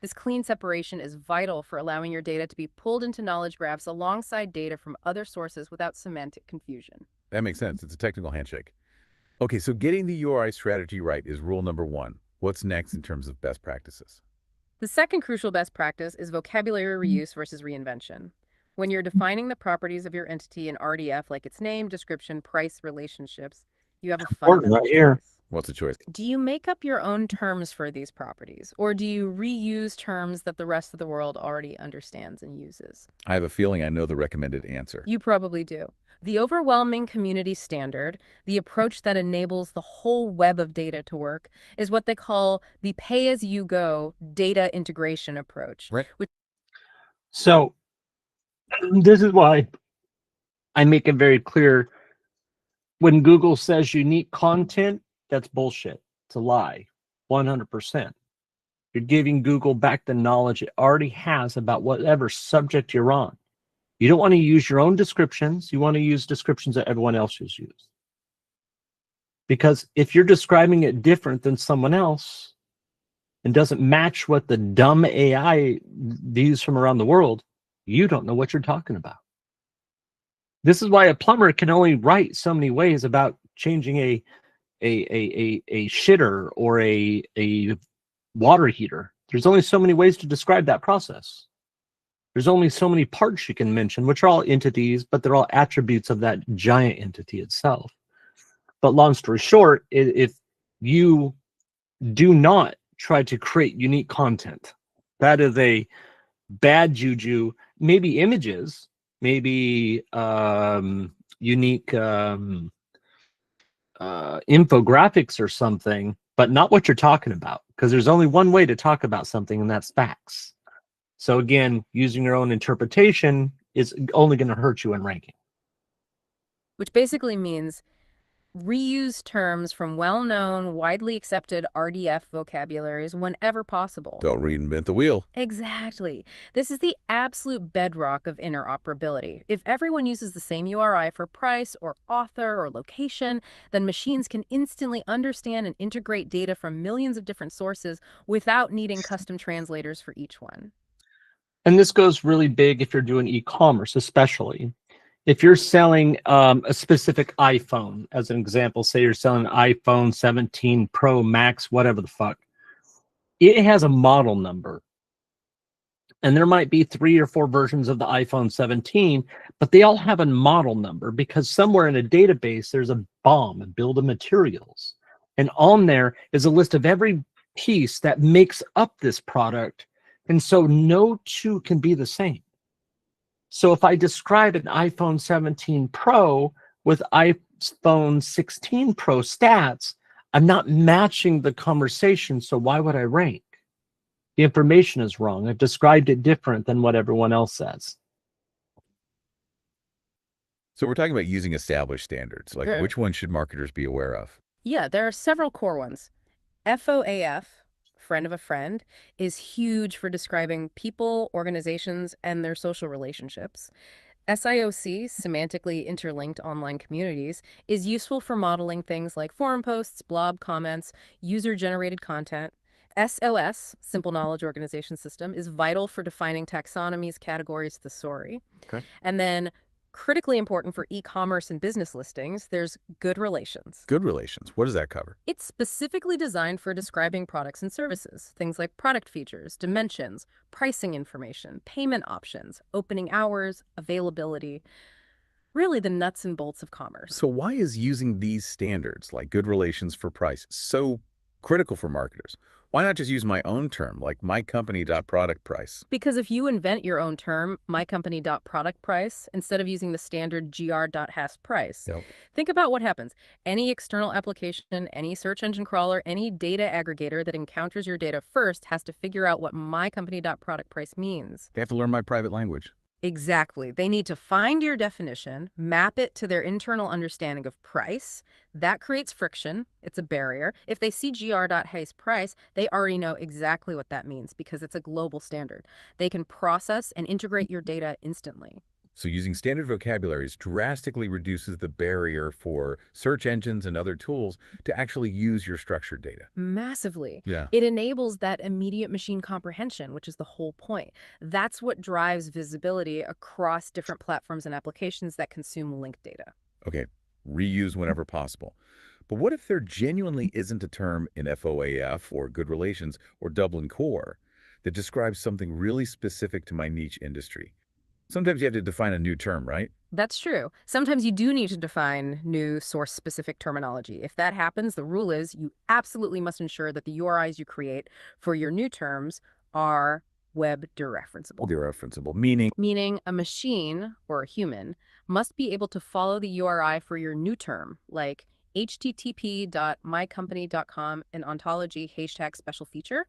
This clean separation is vital for allowing your data to be pulled into knowledge graphs alongside data from other sources without semantic confusion. That makes sense. It's a technical handshake. Okay, so getting the URI strategy right is rule number one. What's next in terms of best practices? The second crucial best practice is vocabulary reuse versus reinvention. When you're defining the properties of your entity in RDF, like its name, description, price, relationships, you have a fundamental choice. What's the choice? Do you make up your own terms for these properties, or do you reuse terms that the rest of the world already understands and uses? I have a feeling I know the recommended answer. You probably do. The overwhelming community standard, the approach that enables the whole web of data to work, is what they call the pay-as-you-go data integration approach. Right. So this is why I make it very clear when Google says unique content, that's bullshit. It's a lie, 100%. You're giving Google back the knowledge it already has about whatever subject you're on. You don't want to use your own descriptions. You want to use descriptions that everyone else has used. Because if you're describing it different than someone else and doesn't match what the dumb AI views from around the world, you don't know what you're talking about. This is why a plumber can only write so many ways about changing a shitter or a water heater. There's only so many ways to describe that process. There's only so many parts you can mention, which are all entities, but they're all attributes of that giant entity itself. But long story short, if you do not try to create unique content, that is a bad juju. Maybe images, maybe unique infographics or something, but not what you're talking about, because there's only one way to talk about something, and that's facts. So again, using your own interpretation is only going to hurt you in ranking. Which basically means reuse terms from well-known, widely accepted RDF vocabularies whenever possible. Don't reinvent the wheel. Exactly. This is the absolute bedrock of interoperability. If everyone uses the same URI for price or author or location, then machines can instantly understand and integrate data from millions of different sources without needing custom translators for each one. And this goes really big if you're doing e-commerce, especially. If you're selling a specific iPhone, as an example, say you're selling an iPhone 17 Pro Max, whatever the fuck, it has a model number. And there might be 3 or 4 versions of the iPhone 17, but they all have a model number because somewhere in a database, there's a BOM, a bill of materials. And on there is a list of every piece that makes up this product. And so no two can be the same. So if I describe an iPhone 17 Pro with iPhone 16 Pro stats, I'm not matching the conversation, so why would I rank? The information is wrong. I've described it different than what everyone else says. So we're talking about using established standards. Like, which ones should marketers be aware of? Yeah, there are several core ones. FOAF, friend of a friend, is huge for describing people, organizations, and their social relationships. SIOC, semantically interlinked online communities, is useful for modeling things like forum posts, blog comments, user-generated content. SOS, Simple Knowledge Organization System, is vital for defining taxonomies, categories, thesauri. Okay. And then, critically important for e-commerce and business listings, there's Good Relations. Good relations. What does that cover? It's specifically designed for describing products and services, things like product features, dimensions, pricing information, payment options, opening hours, availability, really the nuts and bolts of commerce. So why is using these standards, like good relations for price, so critical for marketers? Why not just use my own term, like mycompany.productprice? Because if you invent your own term, mycompany.productprice, instead of using the standard gr.hasprice, Yep. think about what happens. Any external application, any search engine crawler, any data aggregator that encounters your data first has to figure out what mycompany.productprice means. They have to learn my private language. Exactly. They need to find your definition, map it to their internal understanding of price. That creates friction. It's a barrier. If they see gr.hasprice, they already know exactly what that means because it's a global standard. They can process and integrate your data instantly. So using standard vocabularies drastically reduces the barrier for search engines and other tools to actually use your structured data. Massively. Yeah. It enables that immediate machine comprehension, which is the whole point. That's what drives visibility across different platforms and applications that consume linked data. Okay, reuse whenever possible. But what if there genuinely isn't a term in FOAF or Good Relations or Dublin Core that describes something really specific to my niche industry? Sometimes you have to define a new term, right? That's true. Sometimes you do need to define new source-specific terminology. If that happens, the rule is you absolutely must ensure that the URIs you create for your new terms are web dereferenceable. Dereferenceable, meaning A machine, or a human, must be able to follow the URI for your new term, like http.mycompany.com and ontology hashtag special feature,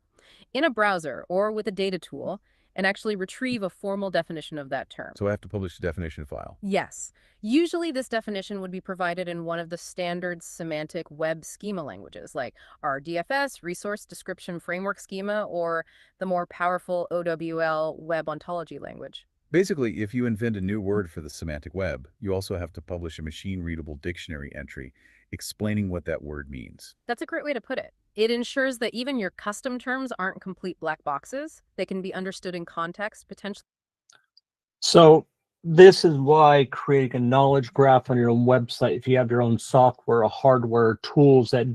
in a browser or with a data tool, and actually retrieve a formal definition of that term. so I have to publish a definition file. Yes. Usually this definition would be provided in one of the standard semantic web schema languages, like RDFS, Resource Description Framework Schema, or the more powerful OWL web ontology language. Basically, if you invent a new word for the semantic web, you also have to publish a machine-readable dictionary entry explaining what that word means. That's a great way to put it. It ensures that even your custom terms aren't complete black boxes. They can be understood in context, potentially. So this is why creating a knowledge graph on your own website, if you have your own software or hardware tools that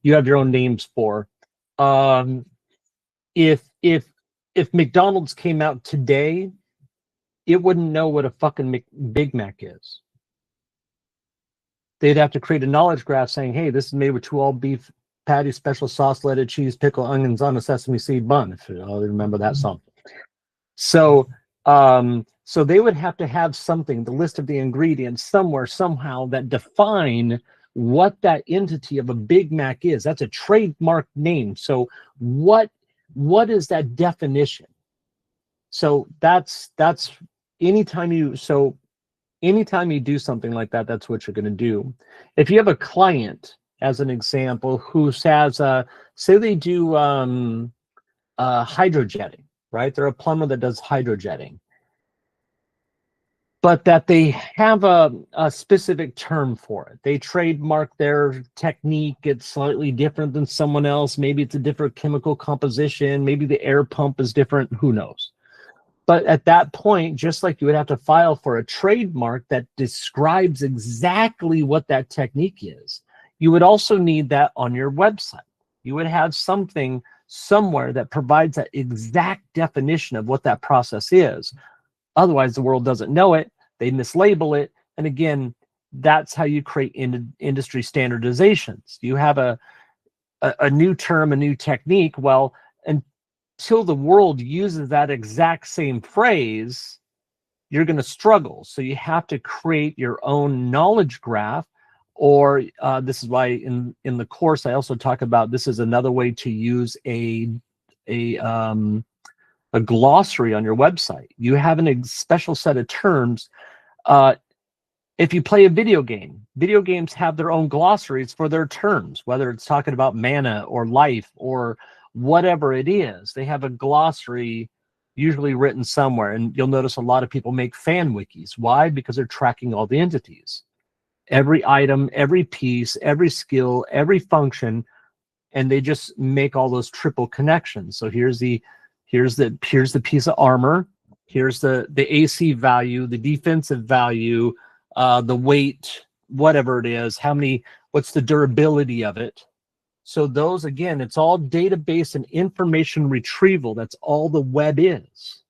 you have your own names for, if McDonald's came out today, it wouldn't know what a fucking Big Mac is. They'd have to create a knowledge graph saying, hey, this is made with 2 all-beef patty, special sauce, lettuce, cheese, pickle, onions on a sesame seed bun, if you remember that song. So so they would have to have something, the list of the ingredients somewhere, somehow, that define what that entity of a Big Mac is. That's a trademark name. So what is that definition? So that's anytime you do something like that, that's what you're going to do. If you have a client, as an example, who has say they do hydrojetting, right? They're a plumber that does hydrojetting, but that they have a specific term for it. They trademark their technique. It's slightly different than someone else. Maybe it's a different chemical composition. Maybe the air pump is different. Who knows? But at that point, just like you would have to file for a trademark that describes exactly what that technique is, you would also need that on your website. You would have something somewhere that provides that exact definition of what that process is. Otherwise, the world doesn't know it. They mislabel it. And again, that's how you create industry standardizations. You have a new term, a new technique. Well, until the world uses that exact same phrase, you're going to struggle. So you have to create your own knowledge graph, or this is why in the course I also talk about this is another way to use a glossary on your website. You have a special set of terms. If you play a video game, video games have their own glossaries for their terms, whether it's talking about mana or life or whatever it is. They have a glossary usually written somewhere, and you'll notice a lot of people make fan wikis. Why? Because they're tracking all the entities, every item, every piece, every skill, every function, and they just make all those triple connections. So here's the piece of armor, here's the AC value, the defensive value, the weight, whatever it is, what's the durability of it. So those, again, it's all database and information retrieval. That's all the web is.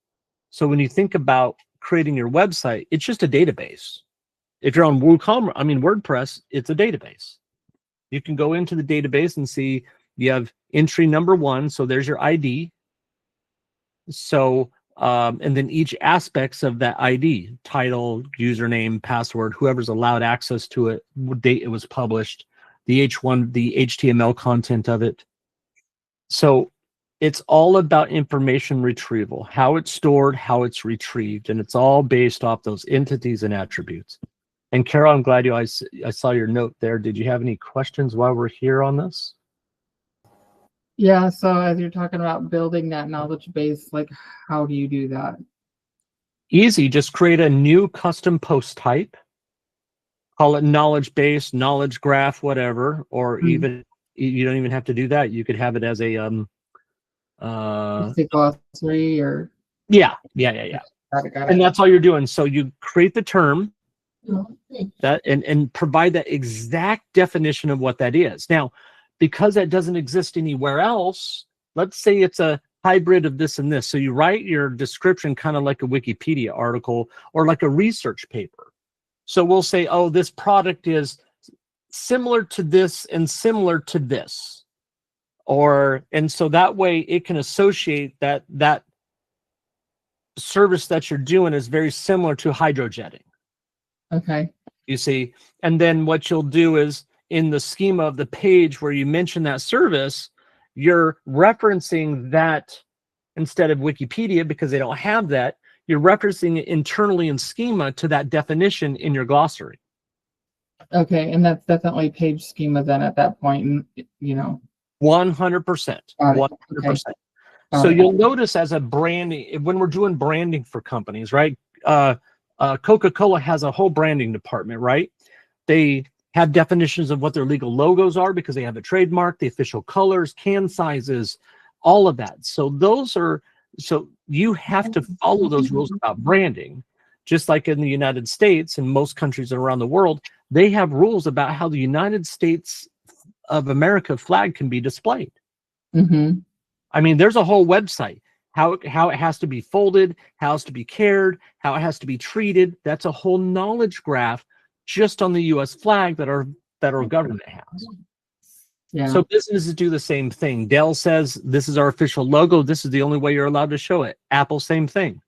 So when you think about creating your website, it's just a database. If you're on WordPress, it's a database. You can go into the database and see you have entry number 1. So there's your ID. So, and then each aspects of that ID, title, username, password, whoever's allowed access to it, what date it was published, the H1, the HTML content of it. So it's all about information retrieval, how it's stored, how it's retrieved, and it's all based off those entities and attributes. And Carol, I'm glad I saw your note there. Did you have any questions while we're here on this? Yeah, so as you're talking about building that knowledge base, like how do you do that? Easy, just create a new custom post type. Call it knowledge base, knowledge graph, whatever, or even you don't even have to do that. You could have it as a glossary or yeah. Got it. And that's all you're doing. So you create the term that and provide that exact definition of what that is. Now, because that doesn't exist anywhere else, let's say it's a hybrid of this and this. So you write your description kind of like a Wikipedia article or like a research paper. So we'll say, oh, this product is similar to this and similar to this. And so that way it can associate that service that you're doing is very similar to hydrojetting. Okay. You see, and then what you'll do is in the schema of the page where you mention that service, you're referencing that instead of Wikipedia, because they don't have that, you're referencing it internally in schema to that definition in your glossary. Okay, and that's definitely page schema then at that point, and 100%. Got it. 100%. Got So it. you'll notice as a branding, when we're doing branding for companies, right? Coca-Cola has a whole branding department, right? They have definitions of what their legal logos are because they have a trademark, the official colors, can sizes, all of that. So you have to follow those rules about branding. Just like in the United States and most countries around the world, they have rules about how the United States of America flag can be displayed. Mm-hmm. I mean, there's a whole website, how it has to be folded, how it's to be cared, how it has to be treated. That's a whole knowledge graph just on the US flag that our federal government has. Yeah. So businesses do the same thing. Dell says, this is our official logo. This is the only way you're allowed to show it. Apple, same thing.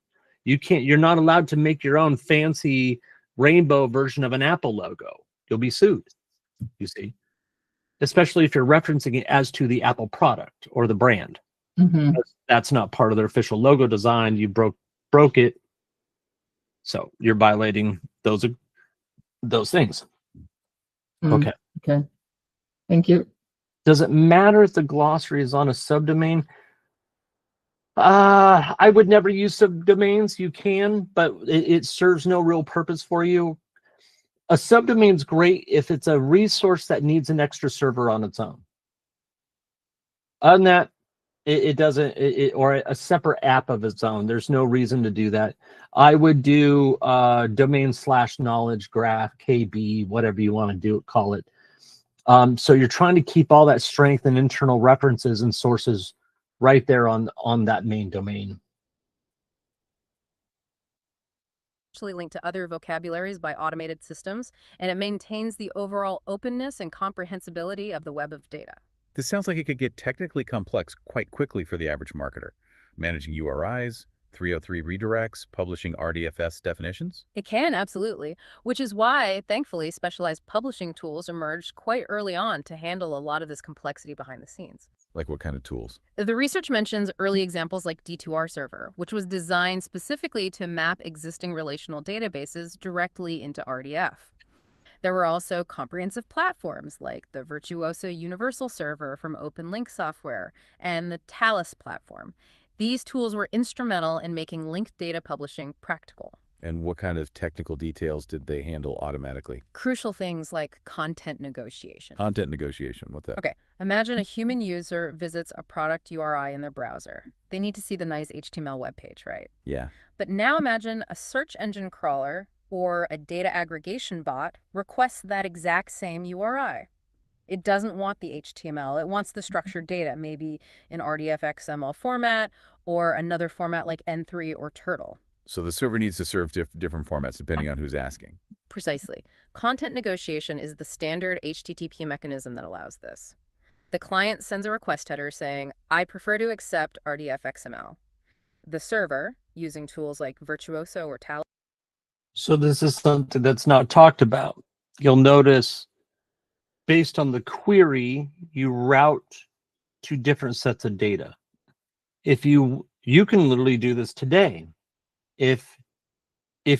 You're not allowed to make your own fancy rainbow version of an Apple logo. You'll be sued, you see, especially if you're referencing it as to the Apple product or the brand. Mm-hmm. That's not part of their official logo design. You broke it. So you're violating those things. Okay. Okay. Thank you. Does it matter if the glossary is on a subdomain? I would never use subdomains. You can, but it serves no real purpose for you. A subdomain is great if it's a resource that needs an extra server on its own. Other than that, it doesn't, or a separate app of its own. There's no reason to do that. I would do domain/knowledge graph, KB, whatever you want to do, call it. So you're trying to keep all that strength and internal references and sources right there on that main domain. Actually linked to other vocabularies by automated systems, and it maintains the overall openness and comprehensibility of the web of data. This sounds like it could get technically complex quite quickly for the average marketer. Managing URIs, 303 redirects, publishing RDFS definitions? It can, absolutely, which is why, thankfully, specialized publishing tools emerged quite early on to handle a lot of this complexity behind the scenes. Like what kind of tools? The research mentions early examples like D2R Server, which was designed specifically to map existing relational databases directly into RDF. There were also comprehensive platforms like the Virtuoso Universal Server from OpenLink Software and the Talus platform. These tools were instrumental in making linked data publishing practical. And what kind of technical details did they handle automatically? Crucial things like content negotiation. Content negotiation, what's that? Okay, imagine a human user visits a product URI in their browser. They need to see the nice HTML web page, right? Yeah. But now imagine a search engine crawler or a data aggregation bot requests that exact same URI. It doesn't want the HTML. It wants the structured data, maybe in RDF XML format or another format like N3 or Turtle. So the server needs to serve different formats depending on who's asking. Precisely. Content negotiation is the standard HTTP mechanism that allows this. The client sends a request header saying, I prefer to accept RDF XML. The server, using tools like Virtuoso or Talus. So this is something that's not talked about. You'll notice based on the query, you route to different sets of data. If you can literally do this today. If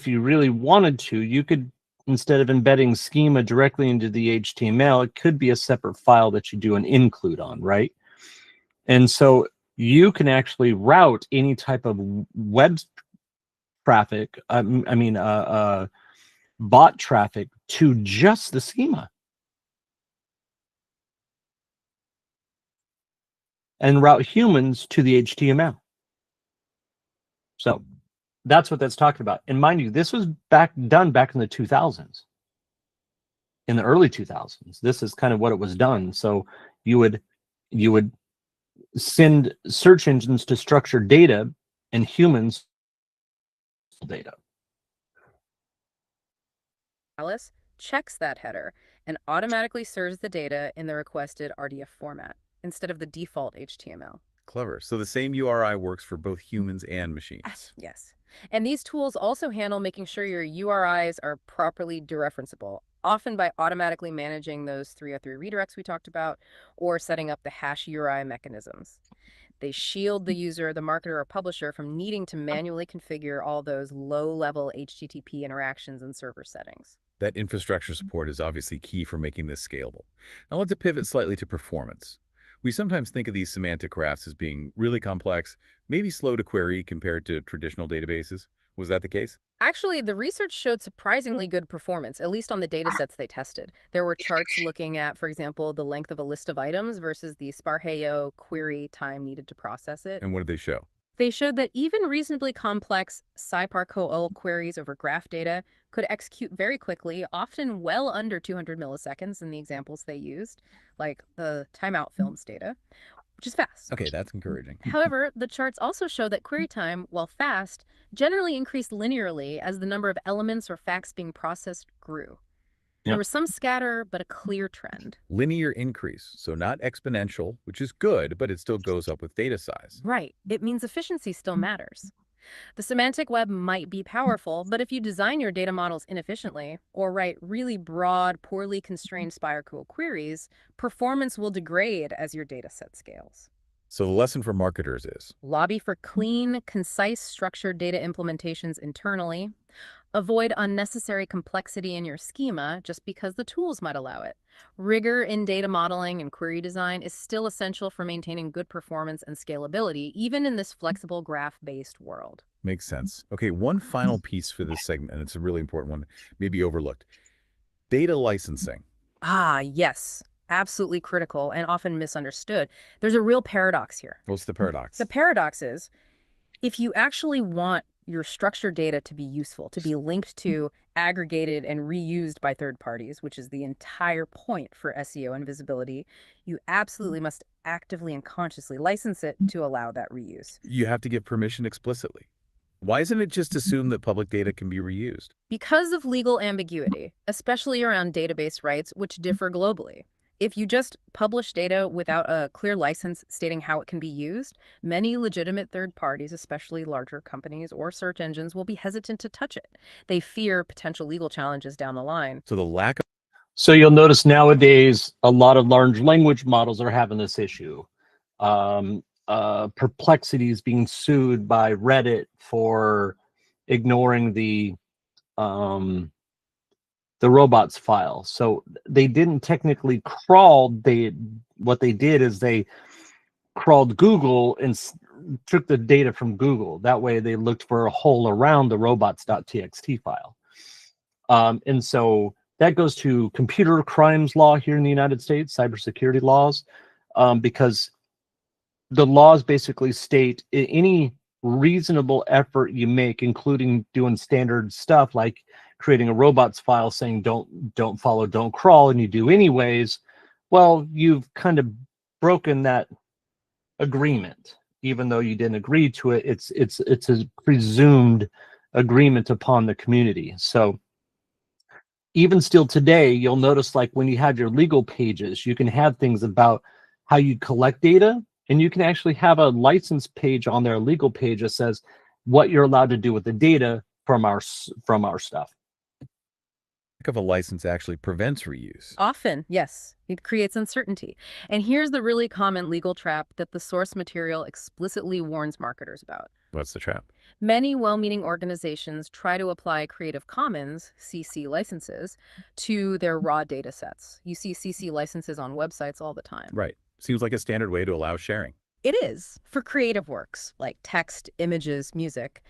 you really wanted to, you could, instead of embedding schema directly into the HTML, it could be a separate file that you do an include on, right? And so you can actually route any type of web traffic, bot traffic to just the schema. And route humans to the HTML. So that's what that's talking about. And mind you, this was done back in the 2000s. In the early 2000s. This is kind of what it was done. So you would send search engines to structured data and humans data. Alice checks that header and automatically serves the data in the requested RDF format instead of the default HTML. Clever. So the same URI works for both humans and machines. Yes. And these tools also handle making sure your URIs are properly dereferenceable, often by automatically managing those 303 redirects we talked about or setting up the hash URI mechanisms. They shield the user, the marketer, or publisher from needing to manually configure all those low-level HTTP interactions and server settings. That infrastructure support is obviously key for making this scalable. Now let's pivot slightly to performance. We sometimes think of these semantic graphs as being really complex, maybe slow to query compared to traditional databases. Was that the case? Actually, the research showed surprisingly good performance, at least on the data sets they tested. There were charts looking at, for example, the length of a list of items versus the SPARQL query time needed to process it. And what did they show? They showed that even reasonably complex SPARQL queries over graph data could execute very quickly, often well under 200 milliseconds in the examples they used, like the timeout films data, which is fast. Okay, that's encouraging. However, the charts also show that query time, while fast, generally increased linearly as the number of elements or facts being processed grew. There was some scatter, but a clear trend. Linear increase, so not exponential, which is good, but it still goes up with data size. Right. It means efficiency still matters. The semantic web might be powerful, but if you design your data models inefficiently or write really broad, poorly constrained SPARQL queries, performance will degrade as your data set scales. So the lesson for marketers is, Lobby for clean, concise, structured data implementations internally. Avoid unnecessary complexity in your schema just because the tools might allow it. Rigor in data modeling and query design is still essential for maintaining good performance and scalability, even in this flexible graph-based world. makes sense. Okay, one final piece for this segment, and it's a really important one, maybe overlooked. Data licensing. Ah, yes. Absolutely critical and often misunderstood. There's a real paradox here. What's the paradox? The paradox is, if you actually want your structured data to be useful, to be linked to, aggregated, and reused by third parties, which is the entire point for SEO and visibility, you absolutely must actively and consciously license it to allow that reuse. You have to give permission explicitly. Why isn't it just assumed that public data can be reused? Because of legal ambiguity, especially around database rights, which differ globally. If you just publish data without a clear license stating how it can be used, many legitimate third parties, especially larger companies or search engines, will be hesitant to touch it. They fear potential legal challenges down the line. So the lack of So you'll notice nowadays a lot of large language models are having this issue. Perplexity is being sued by Reddit for ignoring the robots file. So they didn't technically crawl. What they did is they crawled Google and took the data from Google. That way they looked for a hole around the robots.txt file. And so that goes to computer crimes law here in the United States, cybersecurity laws, because the laws basically state any reasonable effort you make, including doing standard stuff like creating a robots file saying don't follow, don't crawl, and you do anyways, well, you've kind of broken that agreement. Even though you didn't agree to it, it's a presumed agreement upon the community. So even still today, you'll notice, like when you have your legal pages, you can have things about how you collect data, and you can actually have a license page on their legal page that says what you're allowed to do with the data from our stuff. lack of a license actually prevents reuse. Often, yes, it creates uncertainty. And here's the really common legal trap that the source material explicitly warns marketers about. What's the trap? Many well-meaning organizations try to apply Creative Commons (CC) licenses to their raw data sets. You see CC licenses on websites all the time. Right. Seems like a standard way to allow sharing. It is for creative works like text, images, music.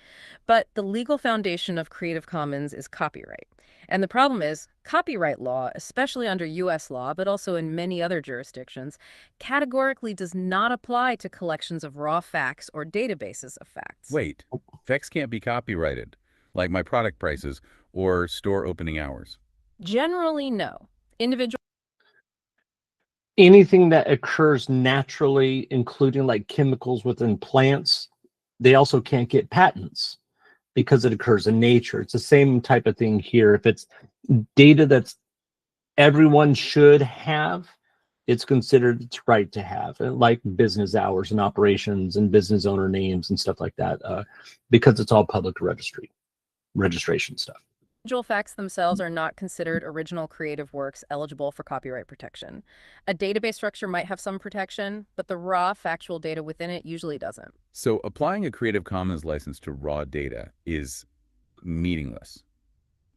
But the legal foundation of Creative Commons is copyright. And the problem is, copyright law, especially under US law, but also in many other jurisdictions, categorically does not apply to collections of raw facts or databases of facts. Wait, facts can't be copyrighted, like my product prices or store opening hours. Generally, no. Individual Anything that occurs naturally, including like chemicals within plants, they also can't get patents. because it occurs in nature. It's the same type of thing here. If it's data that's everyone should have, it's considered it's right to have, like business hours and operations and business owner names and stuff like that, because it's all public registration stuff. Individual facts themselves are not considered original creative works eligible for copyright protection. A database structure might have some protection, but the raw factual data within it usually doesn't. So applying a Creative Commons license to raw data is meaningless,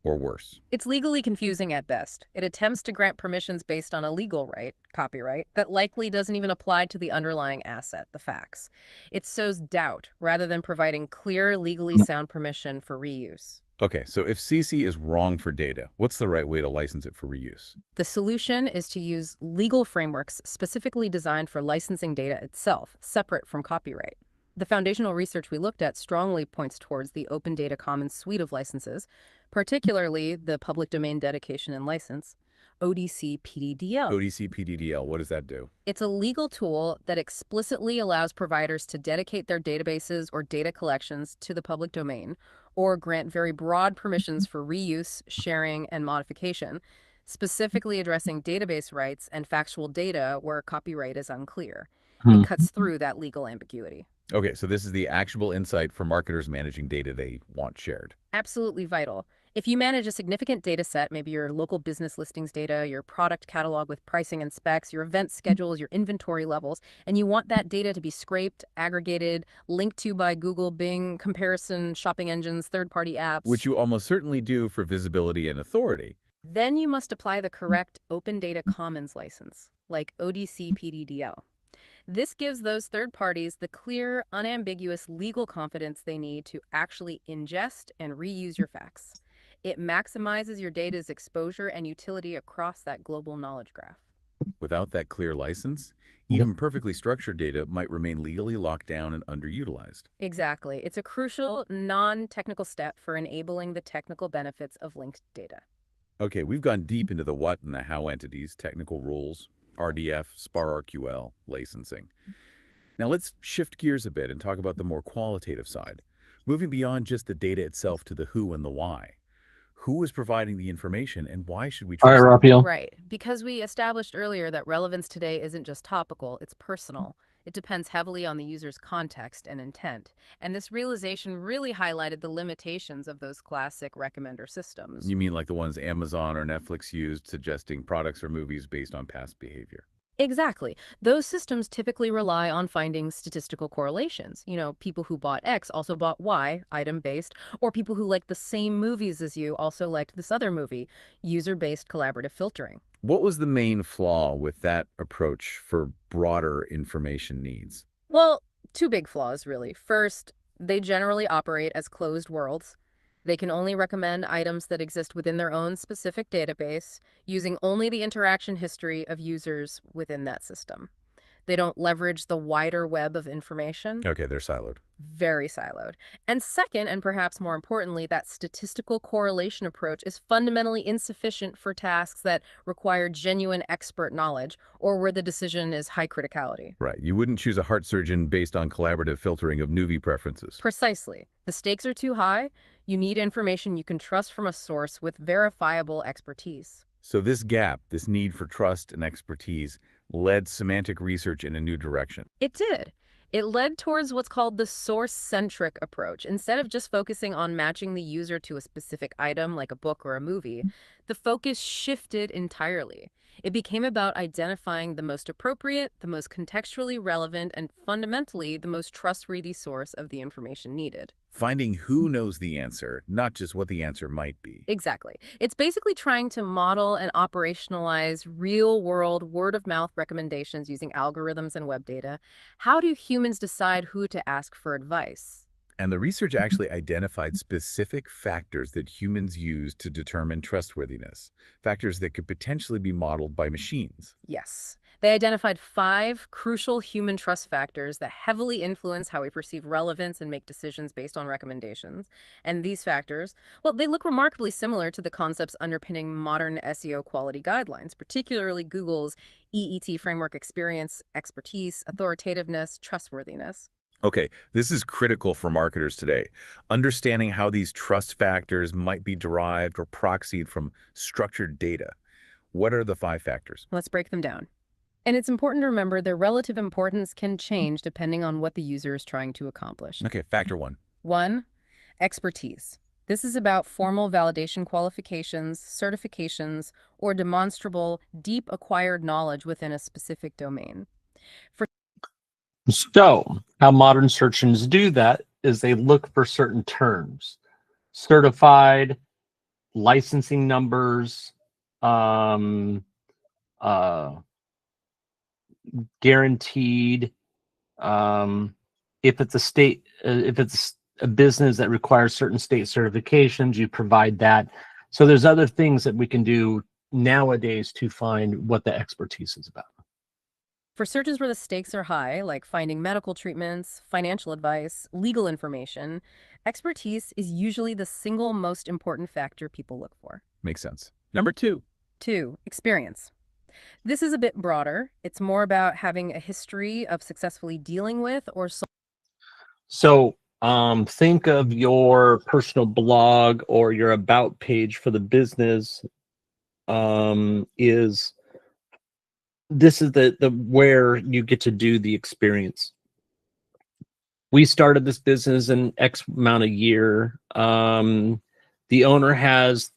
or worse. It's legally confusing at best. It attempts to grant permissions based on a legal right, copyright, that likely doesn't even apply to the underlying asset, the facts. It sows doubt rather than providing clear, legally sound permission for reuse. Okay, so if CC is wrong for data, what's the right way to license it for reuse? The solution is to use legal frameworks specifically designed for licensing data itself, separate from copyright. The foundational research we looked at strongly points towards the Open Data Commons suite of licenses, particularly the Public Domain Dedication and License, ODC-PDDL. ODC-PDDL, what does that do? It's a legal tool that explicitly allows providers to dedicate their databases or data collections to the public domain, or grant very broad permissions for reuse, sharing, and modification, specifically addressing database rights and factual data where copyright is unclear. It cuts through that legal ambiguity. Okay, so this is the actionable insight for marketers managing data they want shared. Absolutely vital. If you manage a significant data set, maybe your local business listings data, your product catalog with pricing and specs, your event schedules, your inventory levels, and you want that data to be scraped, aggregated, linked to by Google, Bing, comparison, shopping engines, third-party apps, Which you almost certainly do for visibility and authority. then you must apply the correct Open Data Commons license, like ODC-PDDL. This gives those third parties the clear, unambiguous legal confidence they need to actually ingest and reuse your facts. It maximizes your data's exposure and utility across that global knowledge graph. Without that clear license, even perfectly structured data might remain legally locked down and underutilized. Exactly. It's a crucial, non-technical step for enabling the technical benefits of linked data. Okay, we've gone deep into the what and the how entities, technical rules, RDF, SPARQL, licensing. Now let's shift gears a bit and talk about the more qualitative side, moving beyond just the data itself to the who and the why. Who is providing the information and why should we All right, trust them? Raphael. Right. Because we established earlier that relevance today isn't just topical, it's personal. It depends heavily on the user's context and intent. And this realization really highlighted the limitations of those classic recommender systems. You mean like the ones Amazon or Netflix used, suggesting products or movies based on past behavior? Exactly. Those systems typically rely on finding statistical correlations. You know, people who bought X also bought Y, item-based, or people who liked the same movies as you also liked this other movie, user-based collaborative filtering. What was the main flaw with that approach for broader information needs? Well, two big flaws, really. First, they generally operate as closed worlds. They can only recommend items that exist within their own specific database, using only the interaction history of users within that system. They don't leverage the wider web of information. Okay, they're siloed. Very siloed. And second, and perhaps more importantly, that statistical correlation approach is fundamentally insufficient for tasks that require genuine expert knowledge or where the decision is high criticality. Right. You wouldn't choose a heart surgeon based on collaborative filtering of movie preferences. Precisely. The stakes are too high. You need information you can trust from a source with verifiable expertise. So this gap, this need for trust and expertise, led semantic research in a new direction. It did. It led towards what's called the source-centric approach. Instead of just focusing on matching the user to a specific item like a book or a movie, the focus shifted entirely. It became about identifying the most appropriate, the most contextually relevant, and fundamentally the most trustworthy source of the information needed. Finding who knows the answer, not just what the answer might be. Exactly. It's basically trying to model and operationalize real-world word-of-mouth recommendations using algorithms and web data. How do humans decide who to ask for advice? And the research actually identified specific factors that humans use to determine trustworthiness, factors that could potentially be modeled by machines. Yes. They identified 5 crucial human trust factors that heavily influence how we perceive relevance and make decisions based on recommendations. And these factors, well, they look remarkably similar to the concepts underpinning modern SEO quality guidelines, particularly Google's EET framework: experience, expertise, authoritativeness, trustworthiness. Okay, this is critical for marketers today. Understanding how these trust factors might be derived or proxied from structured data. What are the 5 factors? Let's break them down. And it's important to remember their relative importance can change depending on what the user is trying to accomplish. Okay, factor 1. 1, expertise. This is about formal validation qualifications, certifications, or demonstrable, deep acquired knowledge within a specific domain. So how modern search engines do that is they look for certain terms, certified, licensing numbers, guaranteed. If it's a state, if it's a business that requires certain state certifications, you provide that. So there's other things that we can do nowadays to find what the expertise is about. For searches where the stakes are high, like finding medical treatments, financial advice, legal information, expertise is usually the single most important factor people look for. Makes sense. Number 2. 2, experience. This is a bit broader. It's more about having a history of successfully dealing with or So think of your personal blog or your about page for the business. This is the where you get to do the experience. We started this business in X amount of year. The owner has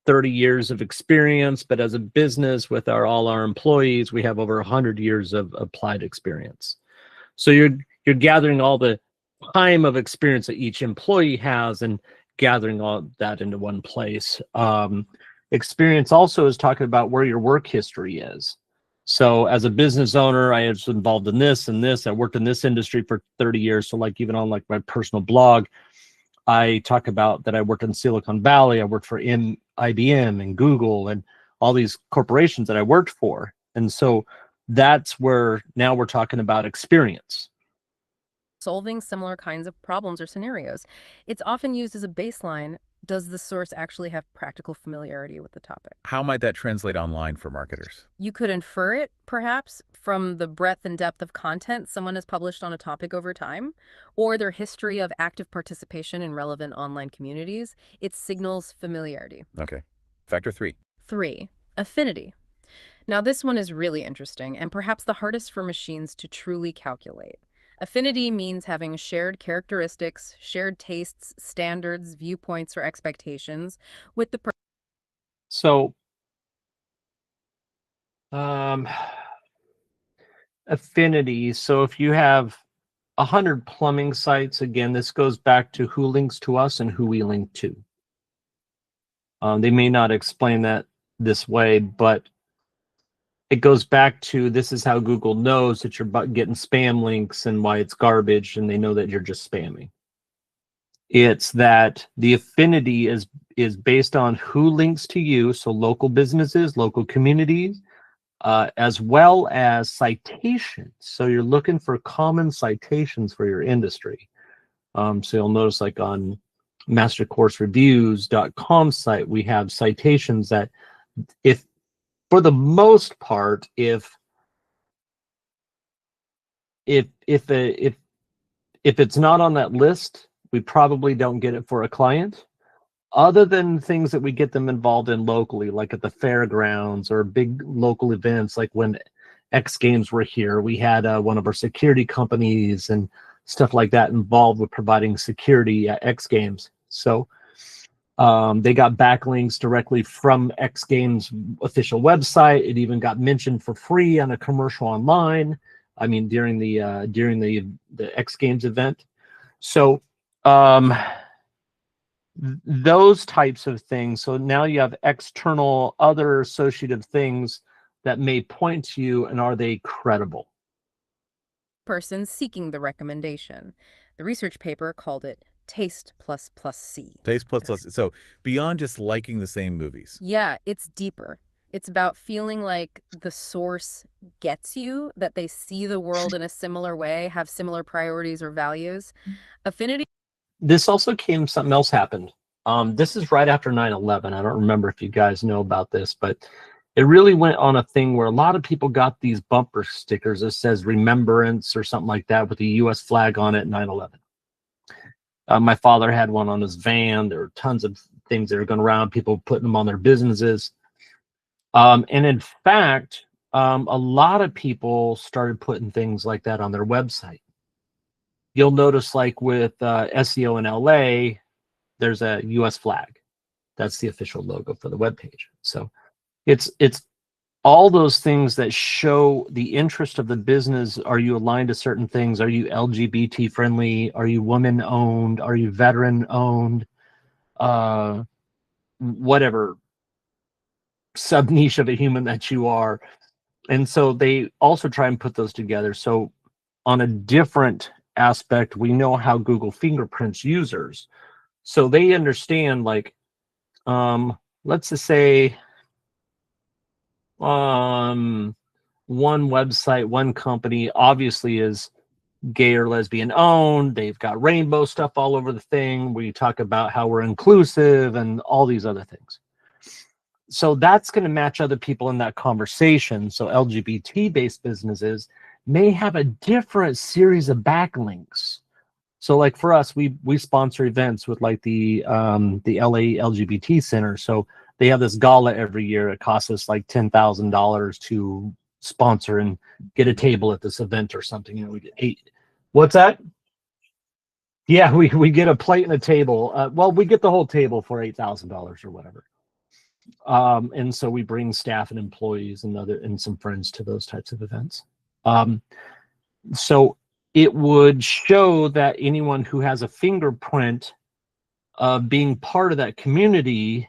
30 years of experience, but as a business with all our employees, we have over 100 years of applied experience. So you're gathering all the time of experience that each employee has and gathering all that into one place. Experience also is talking about where your work history is. So as a business owner, I was involved in this and this. I worked in this industry for 30 years. So like even on like my personal blog, I talk about that I worked in Silicon Valley. I worked for IBM and Google and all these corporations that I worked for. And so that's where now we're talking about experience. solving similar kinds of problems or scenarios. It's often used as a baseline. Does the source actually have practical familiarity with the topic? How might that translate online for marketers? You could infer it, perhaps, from the breadth and depth of content someone has published on a topic over time, or their history of active participation in relevant online communities. It signals familiarity. Okay. Factor 3. 3, affinity. Now, this one is really interesting and perhaps the hardest for machines to truly calculate. Affinity means having shared characteristics, shared tastes, standards, viewpoints, or expectations with the So affinity. So if you have 100 plumbing sites, again, this goes back to who links to us and who we link to. They may not explain that this way, but it goes back to this is how Google knows that you're getting spam links and why it's garbage, and they know that you're just spamming. It's that the affinity is based on who links to you, so local businesses, local communities, as well as citations. So you're looking for common citations for your industry. So you'll notice like on mastercoursereviews.com site, we have citations that if for the most part, if it's not on that list, we probably don't get it for a client, other than things that we get them involved in locally, like at the fairgrounds or big local events, like when X Games were here, we had one of our security companies and stuff like that involved with providing security at X Games. So they got backlinks directly from X Games official website. It even got mentioned for free on a commercial online. I mean, during the X Games event. So those types of things. So now you have external other associative things that may point to you, and are they credible? person seeking the recommendation. The research paper called it taste plus C. Taste plus. So beyond just liking the same movies. Yeah, it's deeper. It's about feeling like the source gets you, that they see the world in a similar way, have similar priorities or values. Affinity. This also something else happened. This is right after 9/11. I don't remember if you guys know about this, but it really went on a thing where a lot of people got these bumper stickers that says remembrance or something like that with the US flag on it, 9/11. My father had one on his van. There were tons of things that are going around, people putting them on their businesses. And in fact, a lot of people started putting things like that on their website. You'll notice like with SEO in LA, there's a US flag. That's the official logo for the webpage. So it's all those things that show the interest of the business. Are you aligned to certain things? Are you LGBT friendly? Are you woman owned? Are you veteran owned? Whatever sub niche of a human that you are. And so they also try and put those together. So on a different aspect, we know how Google fingerprints users. So they understand, like, let's just say one website, one company obviously is gay or lesbian owned. They've got rainbow stuff all over the thing. We talk about how we're inclusive and all these other things. So that's going to match other people in that conversation. So LGBT-based businesses may have a different series of backlinks. So like for us, we sponsor events with like the LA LGBT Center. So they have this gala every year. It costs us like $10,000 to sponsor and get a table at this event or something. You know, we get 8. What's that? Yeah, we get a plate and a table. Well, we get the whole table for $8,000 or whatever. And so we bring staff and employees and some friends to those types of events. So it would show that anyone who has a fingerprint of being part of that community,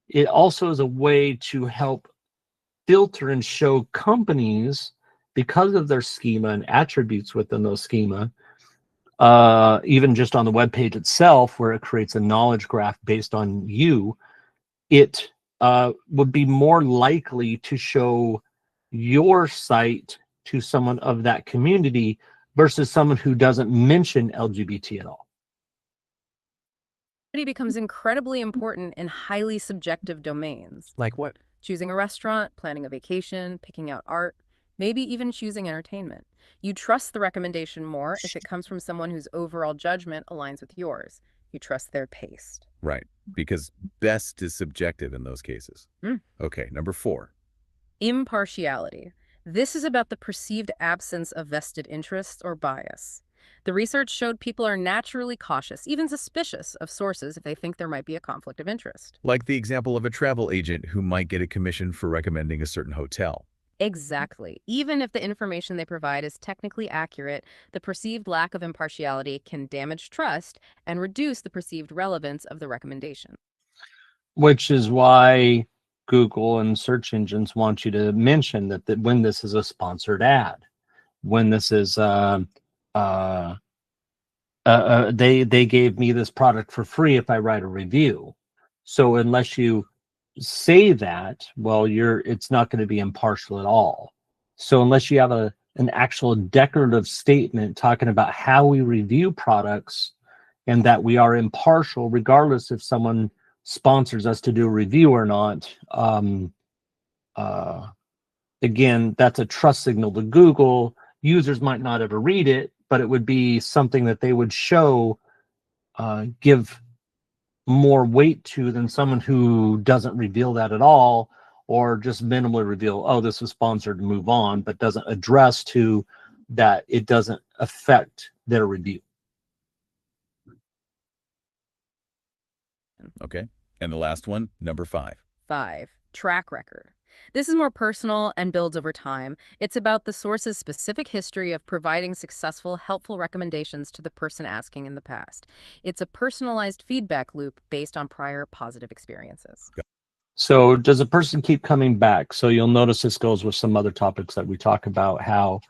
it also is a way to help filter and show companies, because of their schema and attributes within those schema, even just on the web page itself, where it creates a knowledge graph based on you, it would be more likely to show your site to someone of that community versus someone who doesn't mention LGBT at all. It becomes incredibly important in highly subjective domains. Like what? Choosing a restaurant, planning a vacation, picking out art, maybe even choosing entertainment. You trust the recommendation more if it comes from someone whose overall judgment aligns with yours. You trust their taste. Right, because best is subjective in those cases. Okay, number 4. Impartiality. This is about the perceived absence of vested interests or bias. The research showed people are naturally cautious, even suspicious of sources if they think there might be a conflict of interest. Like the example of a travel agent who might get a commission for recommending a certain hotel. Exactly. Even if the information they provide is technically accurate, the perceived lack of impartiality can damage trust and reduce the perceived relevance of the recommendation. Which is why Google and search engines want you to mention that when this is a sponsored ad, when this is they gave me this product for free if I write a review. So unless you say that, well, it's not going to be impartial at all. So unless you have an actual declarative statement talking about how we review products and that we are impartial, regardless if someone sponsors us to do a review or not, again, that's a trust signal to Google. Users might not ever read it, but it would be something that they would show, give more weight to than someone who doesn't reveal that at all, or just minimally reveal, oh, this was sponsored, and move on, but doesn't address to that it doesn't affect their review. Okay, and the last one, number 5. 5. Track record. This is more personal and builds over time. It's about the source's specific history of providing successful, helpful recommendations to the person asking in the past. It's a personalized feedback loop based on prior positive experiences. So does a person keep coming back? So you'll notice this goes with some other topics that we talk about, how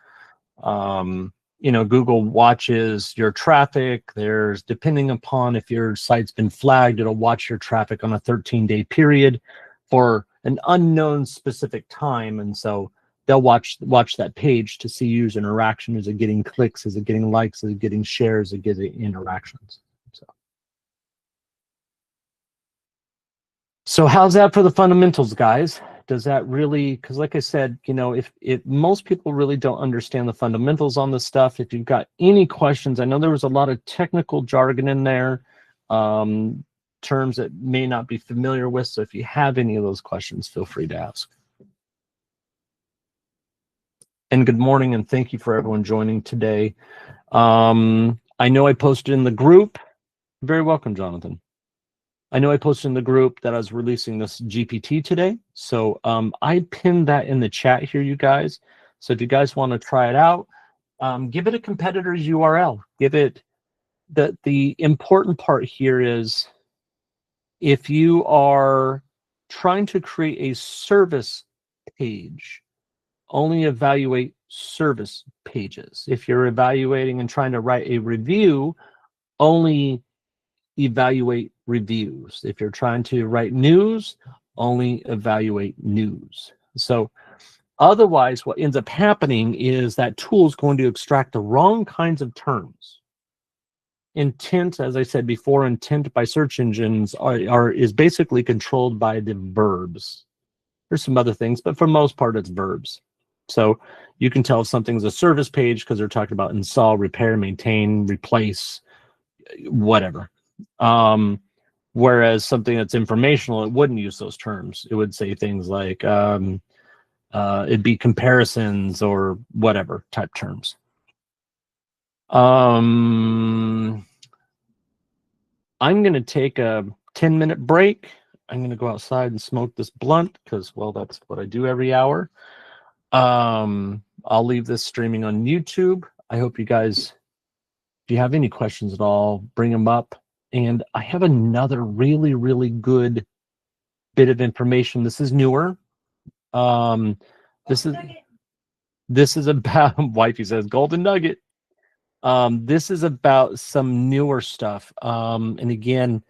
Google watches your traffic. There's, depending upon if your site's been flagged, it'll watch your traffic on a 13-day period for an unknown specific time. And so they'll watch that page to see user interaction. Is it getting clicks? Is it getting likes? Is it getting shares? Is it getting interactions? So how's that for the fundamentals, guys? Does that really, because like I said, you know, if most people really don't understand the fundamentals on this stuff, if you've got any questions, I know there was a lot of technical jargon in there, terms that may not be familiar with. So if you have any of those questions, feel free to ask. And good morning, and thank you for everyone joining today. I know I posted in the group. Very welcome, Jonathan. I know I posted in the group that I was releasing this GPT today. So I pinned that in the chat here, you guys. So if you guys want to try it out, give it a competitor's URL. Give it the important part here is if you are trying to create a service page, only evaluate service pages. If you're evaluating and trying to write a review, only evaluate reviews. If you're trying to write news, only evaluate news. So otherwise, what ends up happening is that tool is going to extract the wrong kinds of terms. Intent, as I said before, intent by search engines is basically controlled by the verbs. There's some other things, but for most part, it's verbs. So you can tell if something's a service page because they're talking about install, repair, maintain, replace, whatever. Whereas something that's informational, it wouldn't use those terms. It would say things like it'd be comparisons or whatever type terms. I'm going to take a 10-minute break. I'm going to go outside and smoke this blunt because, well, that's what I do every hour. I'll leave this streaming on YouTube. I hope you guys, if you have any questions at all, bring them up. And I have another really, really good bit of information. This is newer. This is about wifey says golden nugget. This is about some newer stuff. And again,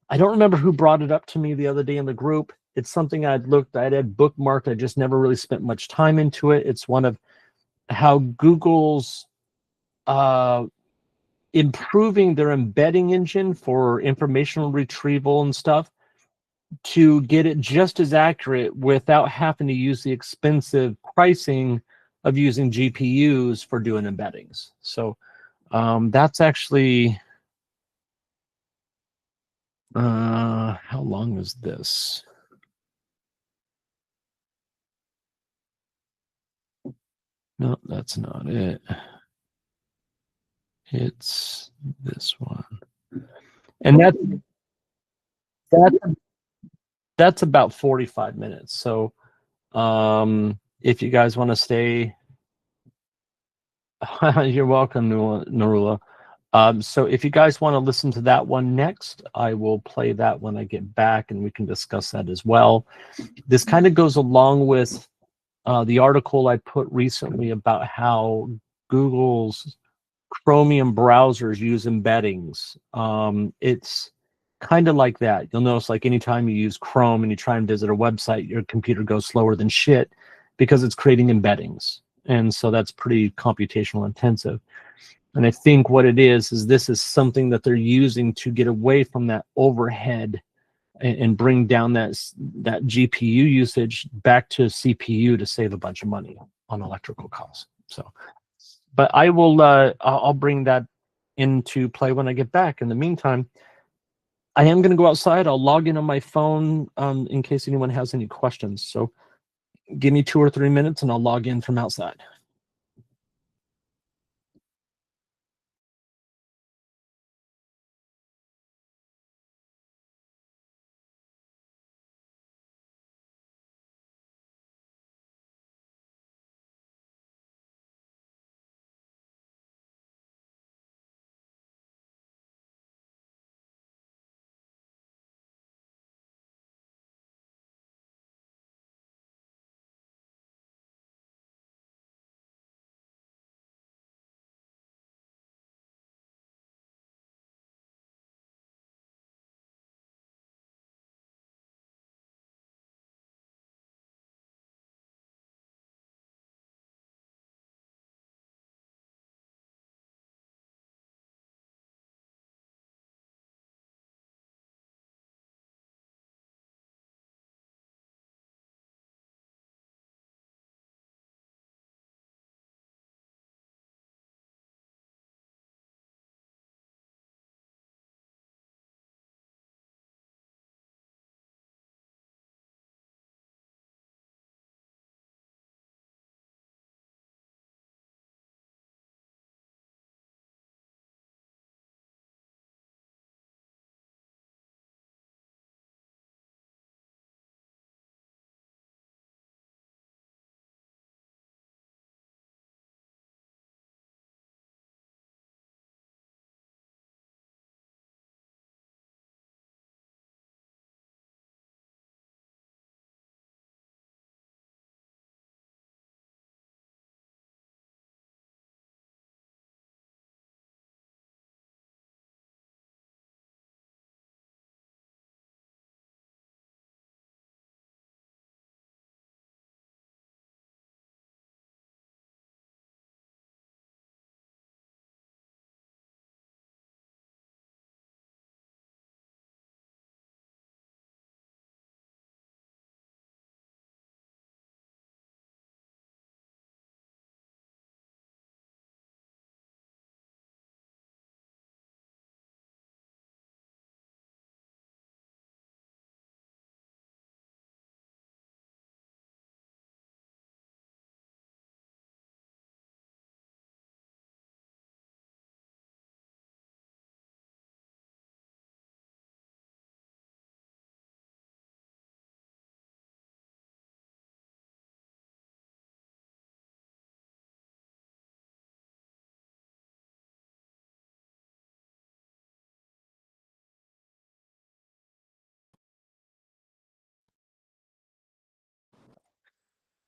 I don't remember who brought it up to me the other day in the group. It's something I had bookmarked. I just never really spent much time into it. It's one of how Google's improving their embedding engine for informational retrieval and stuff to get it just as accurate without having to use the expensive pricing of using GPUs for doing embeddings. So that's actually, how long is this? No, that's not it. It's this one. And that's about 45 minutes. So if you guys want to stay, you're welcome, Narula. So if you guys want to listen to that one next, I will play that when I get back and we can discuss that as well. This kind of goes along with the article I put recently about how Google's Chromium browsers use embeddings. It's kind of like that. You'll notice like anytime you use Chrome and you try and visit a website, your computer goes slower than shit because it's creating embeddings. And so that's pretty computational intensive. And I think what it is this is something that they're using to get away from that overhead and bring down that GPU usage back to CPU to save a bunch of money on electrical costs. So, but I will, I'll bring that into play when I get back. In the meantime, I am going to go outside. I'll log in on my phone in case anyone has any questions. So give me 2 or 3 minutes and I'll log in from outside.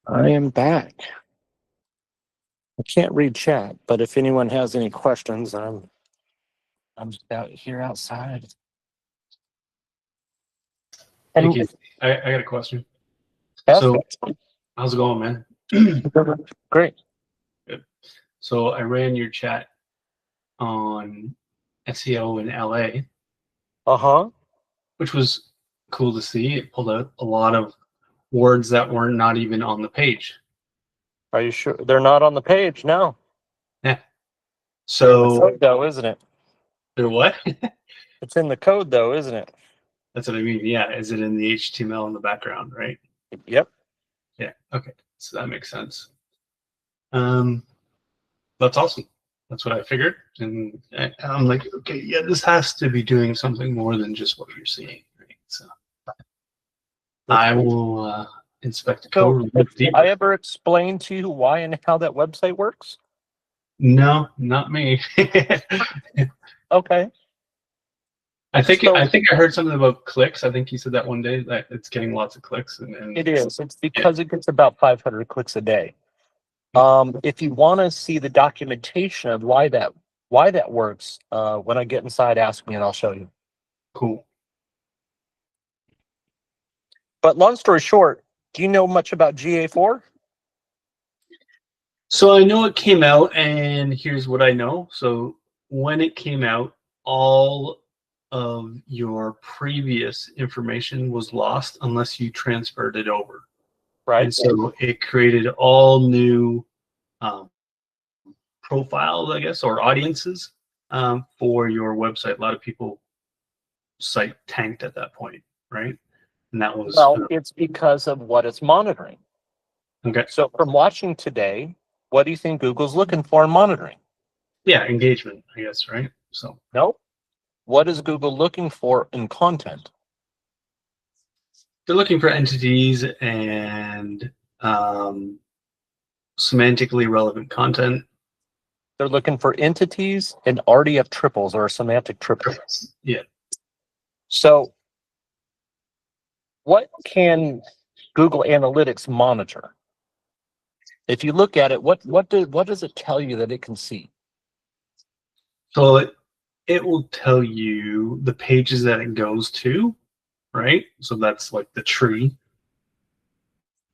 I am back. I can't read chat, but if anyone has any questions, I'm just out here outside. Thank you. I got a question. Ask So, it. how's it going, man? Great. Good. So I ran your chat on SEO in LA, Uh-huh. which was cool to see. It pulled out a lot of words that were not even on the page. Are you sure they're not on the page? No. Yeah. They're in the So code, though, isn't it? they're what? It's in the code, though, isn't it? That's what I mean. Yeah. Is it in the HTML in the background, right? Yep. Yeah. Okay. So that makes sense. That's awesome. That's what I figured. And I'm like, okay, yeah, this has to be doing something more than just what you're seeing. Right? So I will inspect the So, code. Look deeper. I ever explained to you why and how that website works? No, not me. Okay. I think So- I heard something about clicks. I think you said that one day that it's getting lots of clicks. And It is. It's because it gets about 500 clicks a day. If you want to see the documentation of why that works, when I get inside, ask me and I'll show you. Cool. But long story short, do you know much about GA4? So I know it came out, and here's what I know. So when it came out, all of your previous information was lost unless you transferred it over. Right. And so it created all new profiles, I guess, or audiences for your website. A lot of people site tanked at that point, right? And that was Well, it's because of what it's monitoring. okay. So from watching today, what do you think Google's looking for in monitoring? Yeah, engagement, I guess, right? So Nope. What is Google looking for in content? they're looking for entities and semantically relevant content. They're looking for entities and RDF triples or a semantic triple. Yeah. So what can Google Analytics monitor? If you look at it, what does it tell you that it can see? So it will tell you the pages that it goes to, right? So that's like the tree.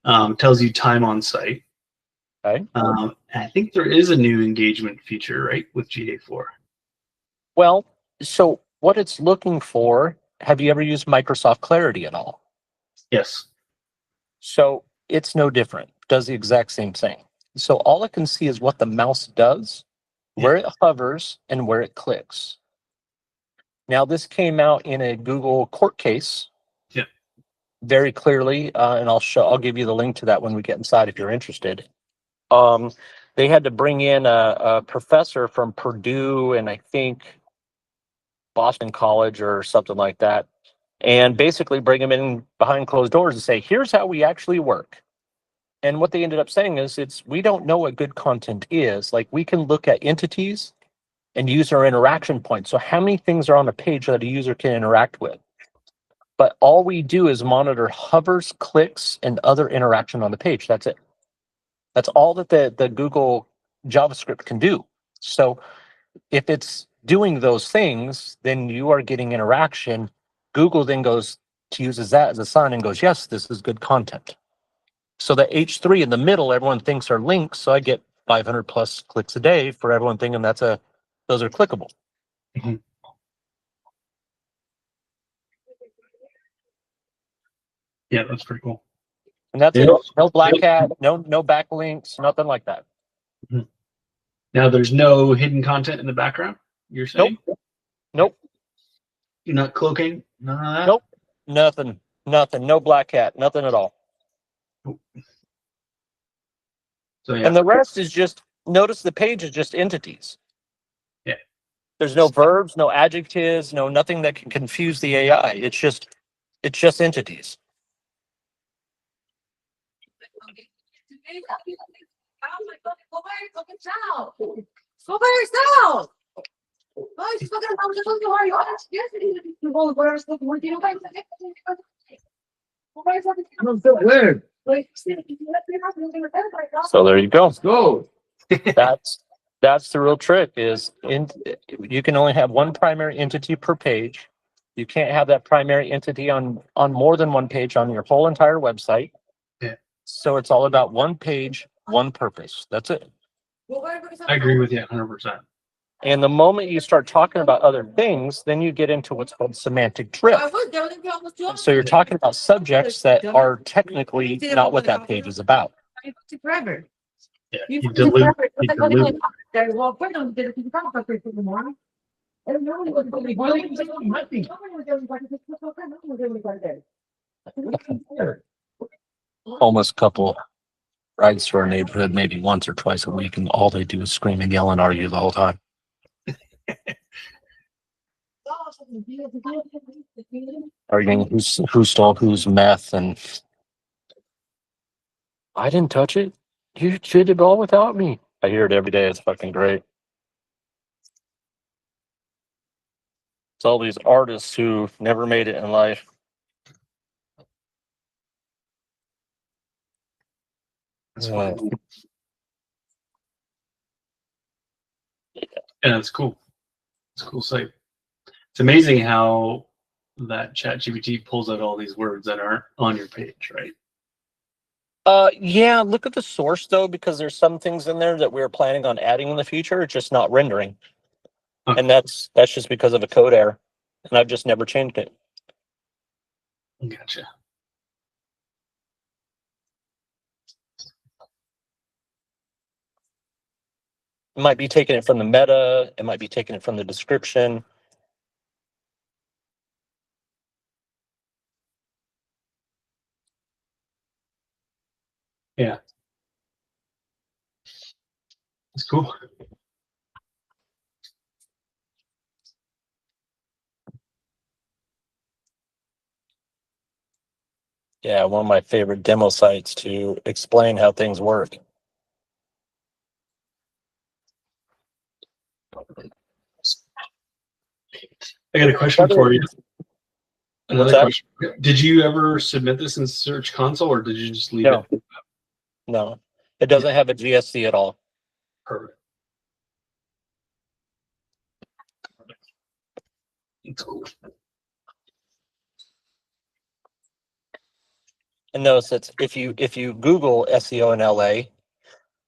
Tells you time on site. Okay. I think there is a new engagement feature, right, with GA4. Well, so what it's looking for, have you ever used Microsoft Clarity at all? Yes. So it's no different, does the exact same thing. So all it can see is what the mouse does, where it hovers, and where it clicks. Now, this came out in a Google court case. Yeah. Very clearly, and I'll give you the link to that when we get inside if you're interested. They had to bring in a professor from Purdue and I think Boston College or something like that, and basically bring him in behind closed doors and say, here's how we actually work. And what they ended up saying is we don't know what good content is. Like we can look at entities and user interaction points. So how many things are on a page that a user can interact with? But all we do is monitor hovers, clicks, and other interaction on the page. That's it. That's all that the Google JavaScript can do. So if it's doing those things, then you are getting interaction. Google then uses that as a sign and goes, yes, this is good content. So the H3 in the middle, everyone thinks are links. So I get 500 plus clicks a day for everyone thinking those are clickable. Mhm. Yeah, that's pretty cool. And that's Yeah. it. No black hat, no backlinks, nothing like that. Now there's no hidden content in the background, you're saying? Nope. You're not cloaking? None of that? Nope. Nothing. No black hat, nothing at all. So yeah. And the rest is just, notice the page is just entities. Yeah. There's no verbs, no adjectives, nothing that can confuse the AI. It's just entities. So there you go. Go. That's the real trick is you can only have one primary entity per page. You can't have that primary entity on more than one page on your whole entire website. Yeah. So it's all about one page, one purpose. That's it. I agree with you 100%. And the moment you start talking about other things, then you get into what's called semantic drift. So you're talking about subjects that are technically not what that page is about. Yeah, you dilute. Homeless couple rides through our neighborhood maybe once or twice a week, and all they do is scream and yell and argue the whole time. Arguing who stole whose meth, and I didn't touch it. You did it all without me. I hear it every day. It's fucking great. It's all these artists who never made it in life. That's funny. Yeah, it's cool. It's a cool site. It's amazing how that ChatGPT pulls out all these words that aren't on your page, right? Yeah, look at the source though, because there's some things in there that we're planning on adding in the future. It's just not rendering. Okay. And that's just because of a code error. And I've just never changed it. Gotcha. It might be taking it from the meta, it might be taking it from the description. Yeah. It's cool. Yeah, one of my favorite demo sites to explain how things work. I got a question for you. Another that? question. Did you ever submit this in Search Console, or did you just leave No. it? No, it doesn't have a GSC at all. Perfect. It's cool. And notice that if you Google SEO in LA,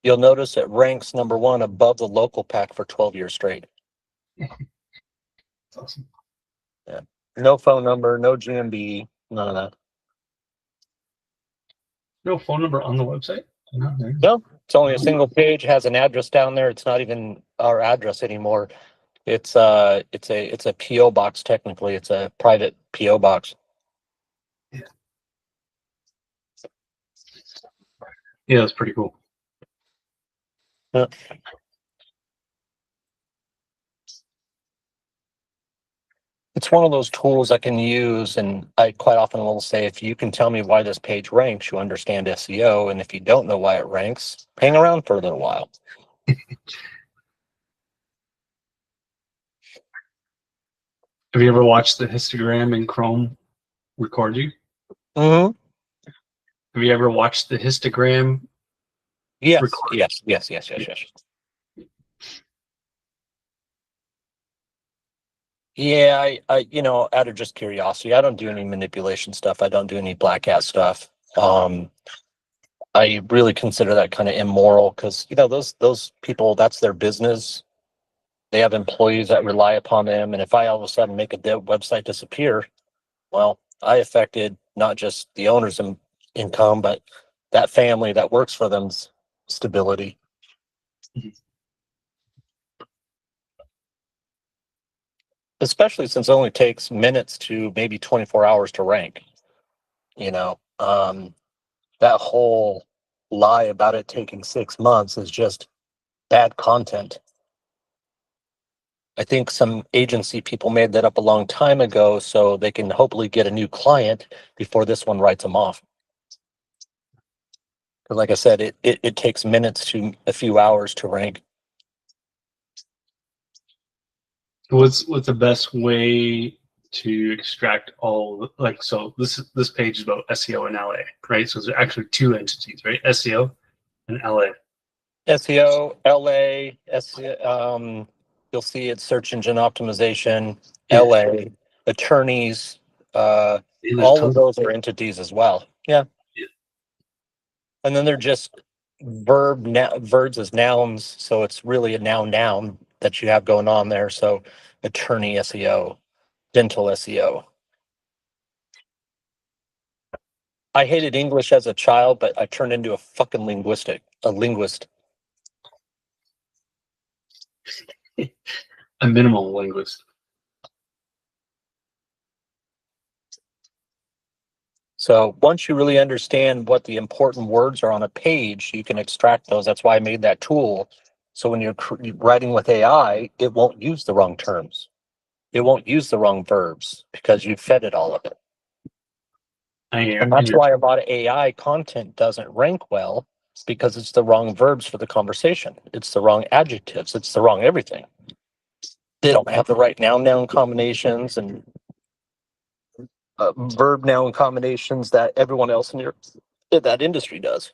you'll notice it ranks #1 above the local pack for 12 years straight. That's awesome. Yeah. No phone number, no GMB, none of that. No phone number on the website? No. No, it's only a single page, has an address down there. It's not even our address anymore. It's a PO box technically. It's a private PO box. Yeah, that's pretty cool. Yeah. It's one of those tools I can use, and I quite often will say, if you can tell me why this page ranks, you understand SEO, and if you don't know why it ranks, hang around for a little while. Have you ever watched the histogram in Chrome record you? Mm-hmm. Have you ever watched the histogram? Yes, record? yes. Yeah, I out of just curiosity, I don't do any manipulation stuff. I don't do any black hat stuff. I really consider that kind of immoral because those people, that's their business. They have employees that rely upon them, and if I all of a sudden make a website disappear, well, I affected not just the owner's income, but that family that works for them's stability. Especially since it only takes minutes to maybe 24 hours to rank. That whole lie about it taking 6 months is just bad content. I think some agency people made that up a long time ago so they can hopefully get a new client before this one writes them off. Because like I said, it takes minutes to a few hours to rank. What's the best way to extract all, like, so this page is about SEO in LA, right? So there's actually two entities, right? SEO and LA. SEO, LA, you'll see it search engine optimization, Yeah. LA, attorneys, Yeah, there's all of tons. those are entities as well. Yeah. Yeah. And then they're just verbs as nouns. So it's really a noun that you have going on there. So attorney SEO, dental SEO. I hated English as a child, but I turned into a fucking linguist. A minimal linguist. So once you really understand what the important words are on a page, you can extract those. That's why I made that tool. So when you're writing with AI, it won't use the wrong terms. It won't use the wrong verbs because you fed it all of it. And that's why a lot of AI content doesn't rank well, because it's the wrong verbs for the conversation. It's the wrong adjectives. It's the wrong everything. They don't have the right noun combinations and verb noun combinations that everyone else in that industry does.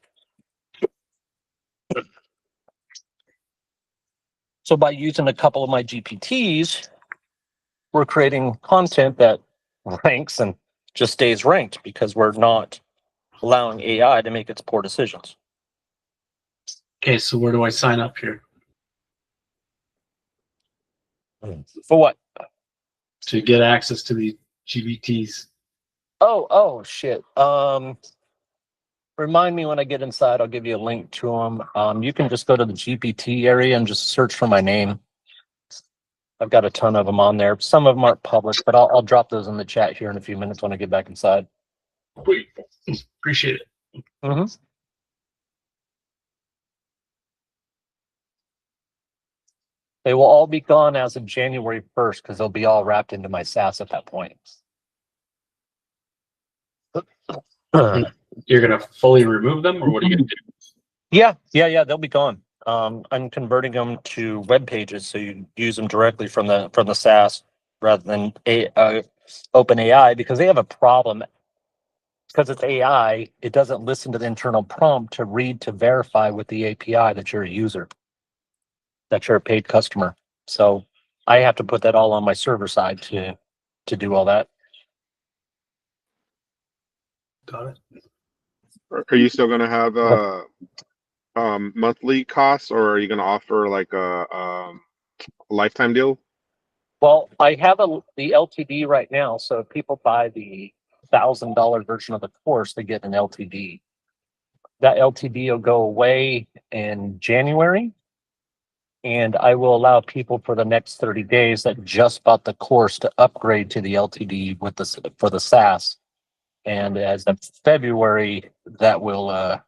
So by using a couple of my GPTs, we're creating content that ranks and just stays ranked because we're not allowing AI to make its poor decisions. Okay, so where do I sign up here? For what? To get access to the GPTs. Oh, shit. Remind me when I get inside, I'll give you a link to them. You can just go to the GPT area and just search for my name. I've got a ton of them on there. Some of them aren't public, but I'll drop those in the chat here in a few minutes when I get back inside. Great. Appreciate it. Mm-hmm. They will all be gone as of January 1st because they'll be all wrapped into my SaaS at that point. You're gonna fully remove them, or what are you gonna do? Yeah, they'll be gone. I'm converting them to web pages, so you use them directly from the SaaS rather than OpenAI, because they have a problem. Because it's AI, it doesn't listen to the internal prompt to read to verify with the API that you're a user, that you're a paid customer. So I have to put that all on my server side to do all that. Got it. Are you still going to have monthly costs, or are you going to offer like a lifetime deal? Well, I have the LTD right now, so if people buy the $1,000 version of the course, they get an LTD. That LTD will go away in January, and I will allow people for the next 30 days that just bought the course to upgrade to the LTD for the SaaS. And as of February, that will ask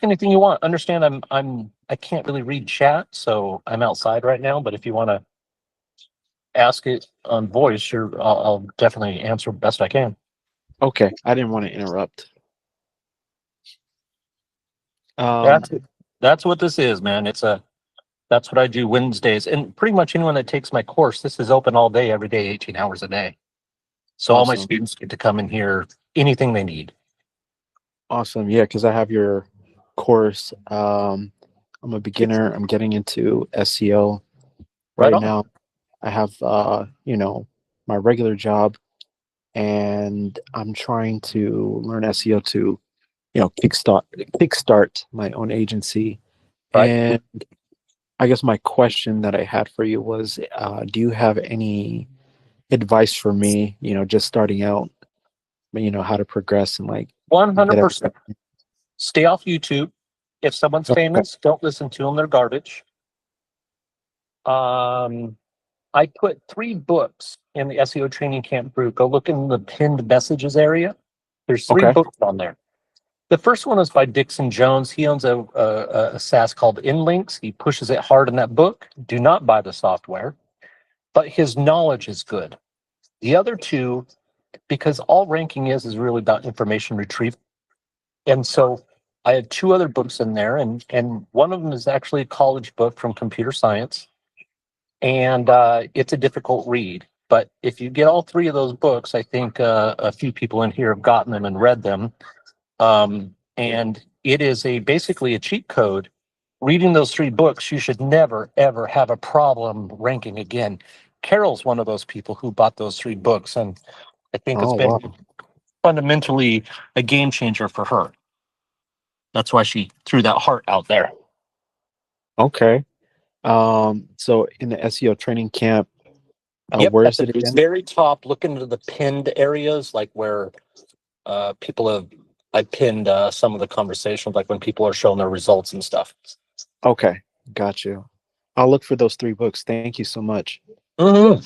anything you want. Understand I can't really read chat, so I'm outside right now, but if you want to ask it on voice, I'll definitely answer best I can. Okay, I didn't want to interrupt. That's what this is, man. That's what I do Wednesdays, and pretty much anyone that takes my course, this is open all day, every day, 18 hours a day. So all my Awesome. students get to come in here anything they need. Awesome. Yeah, because I have your course. I'm a beginner. I'm getting into SEO right now. I have my regular job, and I'm trying to learn SEO to kickstart my own agency. Right. And I guess my question that I had for you was, do you have any advice for me, just starting out, how to progress and 100%. Stay off YouTube. If someone's famous, don't listen to them. They're garbage. I put 3 books in the SEO training camp group. Go look in the pinned messages area. There's 3 books on there. The first one is by Dixon Jones. He owns a SaaS called InLinks. He pushes it hard in that book. Do not buy the software, but his knowledge is good. The other 2, because all ranking is really about information retrieval. And so I had 2 other books in there, and one of them is actually a college book from computer science. And it's a difficult read. But if you get all three of those books, I think a few people in here have gotten them and read them. And it is basically a cheat code. Reading those three books, you should never, ever have a problem ranking again. Carol's one of those people who bought those three books, and I think it's Oh, been wow. fundamentally a game changer for her. That's why she threw that heart out there. Okay. So in the SEO training camp, Yep, where at is it the again? very top, look into the pinned areas, like where I pinned some of the conversations, like when people are showing their results and stuff. Okay, got you. I'll look for those three books. Thank you so much. Mm-hmm.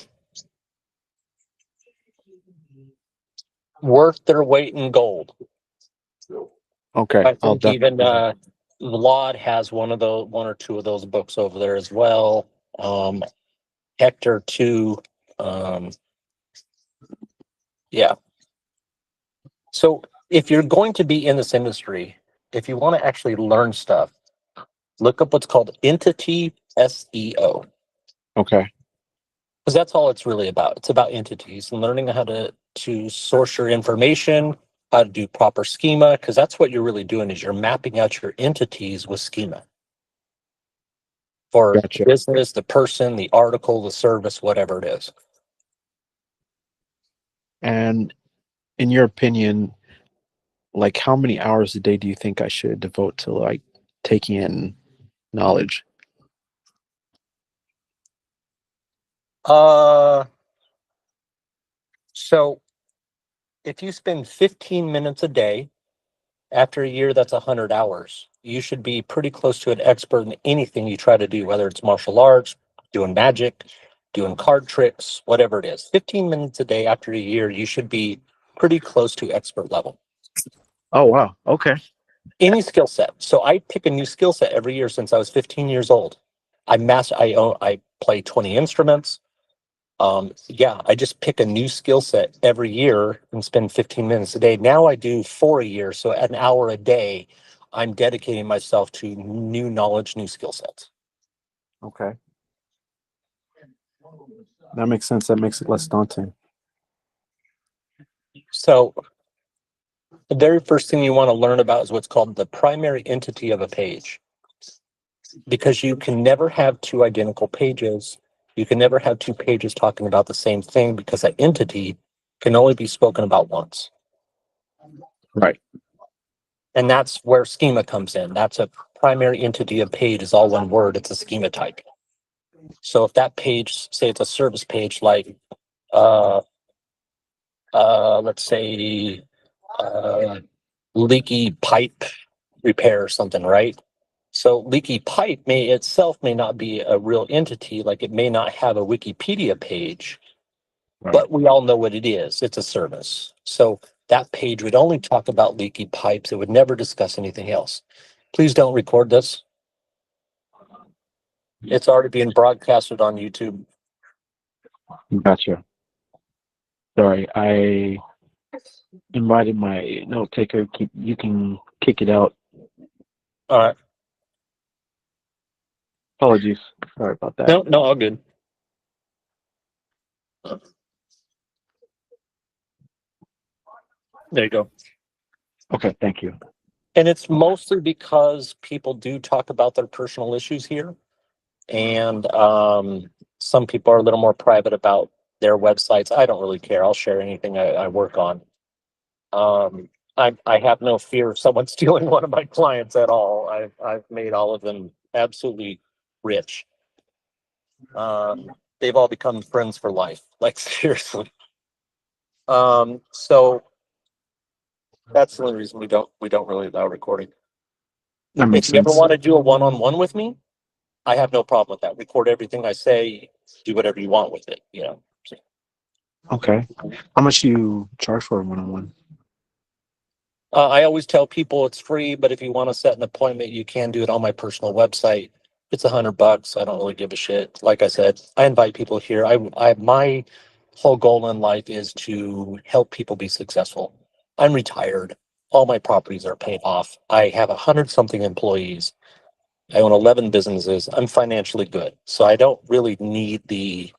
Worth their weight in gold. Okay, I I'll think even definitely. Vlad has one or two of those books over there as well. Hector too. Yeah. So if you're going to be in this industry, if you want to actually learn stuff, look up what's called entity SEO. Okay, Because that's all it's really about. It's about entities and learning how to source your information, how to do proper schema, because that's what you're really doing is you're mapping out your entities with schema for the gotcha. business, the person, the article, the service, whatever it is. And in your opinion, like how many hours a day do you think I should devote to like taking in knowledge? So if you spend 15 minutes a day, after a year, that's 100 hours. You should be pretty close to an expert in anything you try to do, whether it's martial arts, doing magic, doing card tricks, whatever it is. 15 minutes a day after a year, you should be pretty close to expert level. Oh, wow. Okay. Any skill set. So I pick a new skill set every year since I was 15 years old. I play 20 instruments. I just pick a new skill set every year and spend 15 minutes a day. Now I do 4 a year, so an hour a day, I'm dedicating myself to new knowledge, new skill sets. Okay. That makes sense. That makes it less daunting. So the very first thing you want to learn about is what's called the primary entity of a page. Because you can never have two identical pages. You can never have two pages talking about the same thing because that entity can only be spoken about once. Right. And that's where schema comes in. That's a primary entity of page is all one word. It's a schema type. So if that page, say it's a service page, like, let's say, leaky pipe repair or something, right? So leaky pipe may not be a real entity. Like it may not have a Wikipedia page, Right. but we all know what it is. It's a service. So that page would only talk about leaky pipes. It would never discuss anything else. Please don't record this. It's already being broadcasted on YouTube. Gotcha. Sorry, I invited my note taker. You can kick it out. All right. Apologies. Sorry about that. No, all good. There you go. Okay, thank you. And it's mostly because people do talk about their personal issues here. And some people are a little more private about their websites. I don't really care. I'll share anything I work on. I have no fear of someone stealing one of my clients at all. I've made all of them absolutely rich. They've all become friends for life. Like seriously. So that's the only reason we don't really allow recording. That If makes you ever sense. want to do a one-on-one with me, I have no problem with that. Record everything I say, do whatever you want with it, you know. Okay. How much do you charge for a one-on-one? I always tell people it's free, but if you want to set an appointment, you can do it on my personal website. It's $100. I don't really give a shit. Like I said, I invite people here. My whole goal in life is to help people be successful. I'm retired. All my properties are paid off. I have 100-something employees. I own 11 businesses. I'm financially good. So I don't really need the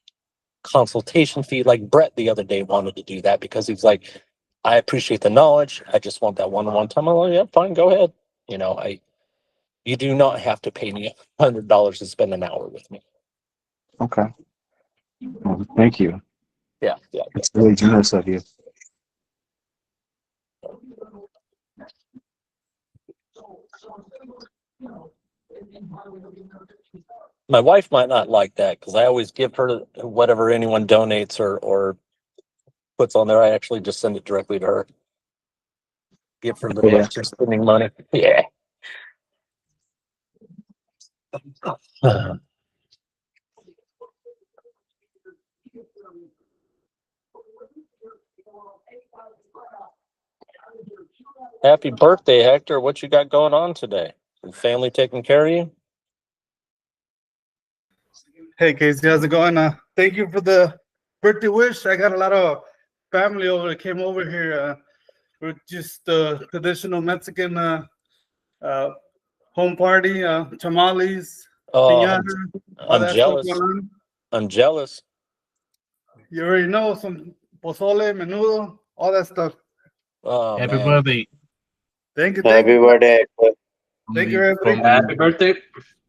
consultation fee. Like Brett the other day wanted to do that because he's like, I appreciate the knowledge. I just want that one-on-one time. I'm like, yeah, fine, go ahead. You know, you do not have to pay me $100 to spend an hour with me. Okay. Well, thank you. Yeah. It's really generous of you. My wife might not like that because I always give her whatever anyone donates or puts on there. I actually just send it directly to her. Give her the extra spending money. Yeah. Happy birthday, Hector. What you got going on today? Family taking care of you? Hey Casey, how's it going? Thank you for the birthday wish. I got a lot of family over that came over here. We're just traditional Mexican home party, tamales, piñata, all I'm that stuff jealous. going on. I'm jealous. You already know, some pozole, menudo, all that stuff. Oh, Happy man. birthday. Thank you. Happy birthday. Thank you, everybody. Happy birthday.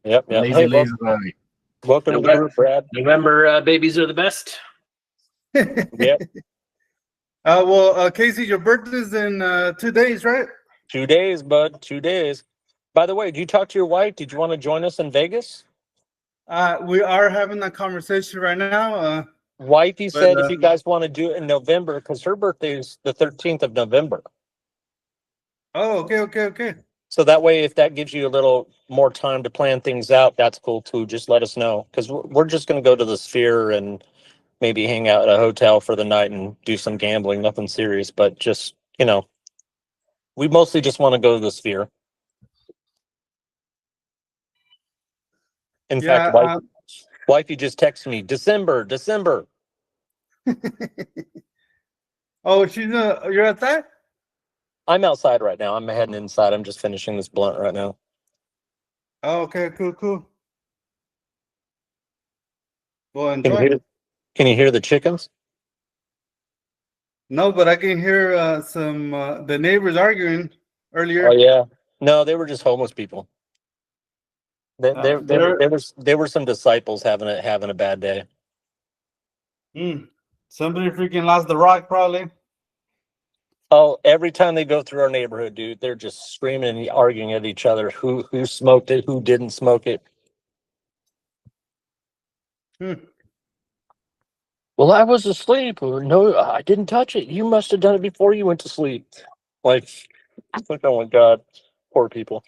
Yep. Lazy, Hey, lazy boy. welcome to the group, Brad. November babies are the best. Yep. Well, Casey, your birthday's in 2 days, right? 2 days, bud. 2 days. By the way, did you talk to your wife? Did you want to join us in Vegas? We are having that conversation right now. Wifey But, said if you guys want to do it in November, because her birthday is the 13th of November. Oh, okay. So that way, if that gives you a little more time to plan things out, that's cool too. Just let us know. Because we're just going to go to the Sphere and maybe hang out at a hotel for the night and do some gambling. Nothing serious, but just, you know, we mostly just want to go to the Sphere. In fact, wifey just texted me, December. Oh, you're at that? I'm outside right now. I'm heading inside. I'm just finishing this blunt right now. Oh, okay, cool. Well, Can enjoy. you hear the chickens? No, but I can hear some the neighbors arguing earlier. Oh yeah. No, they were just homeless people. There were some disciples having a bad day. Somebody freaking lost the rock, probably. Oh, every time they go through our neighborhood, dude, they're just screaming and arguing at each other. Who smoked it? Who didn't smoke it? Well, I was asleep. No, I didn't touch it. You must have done it before you went to sleep. Like, oh my God, poor people.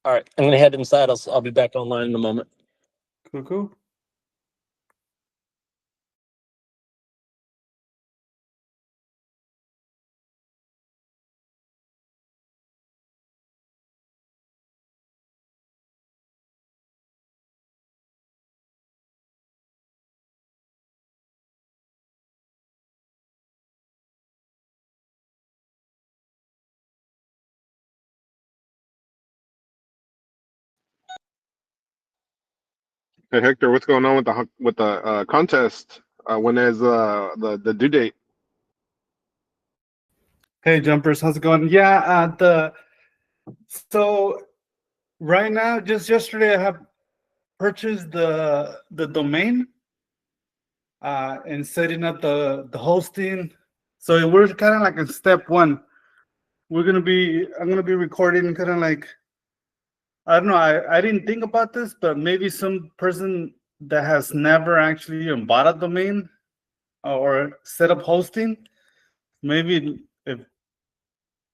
All right, I'm gonna head inside. I'll be back online in a moment. Cool. Hey Hector, what's going on with the contest? When is the due date? Hey, jumpers, how's it going? Yeah, so right now, just yesterday, I have purchased the domain and setting up the hosting. So we're kind of like in step one. I'm gonna be recording kind of like, I don't know, I didn't think about this, but maybe some person that has never actually even bought a domain or set up hosting, maybe if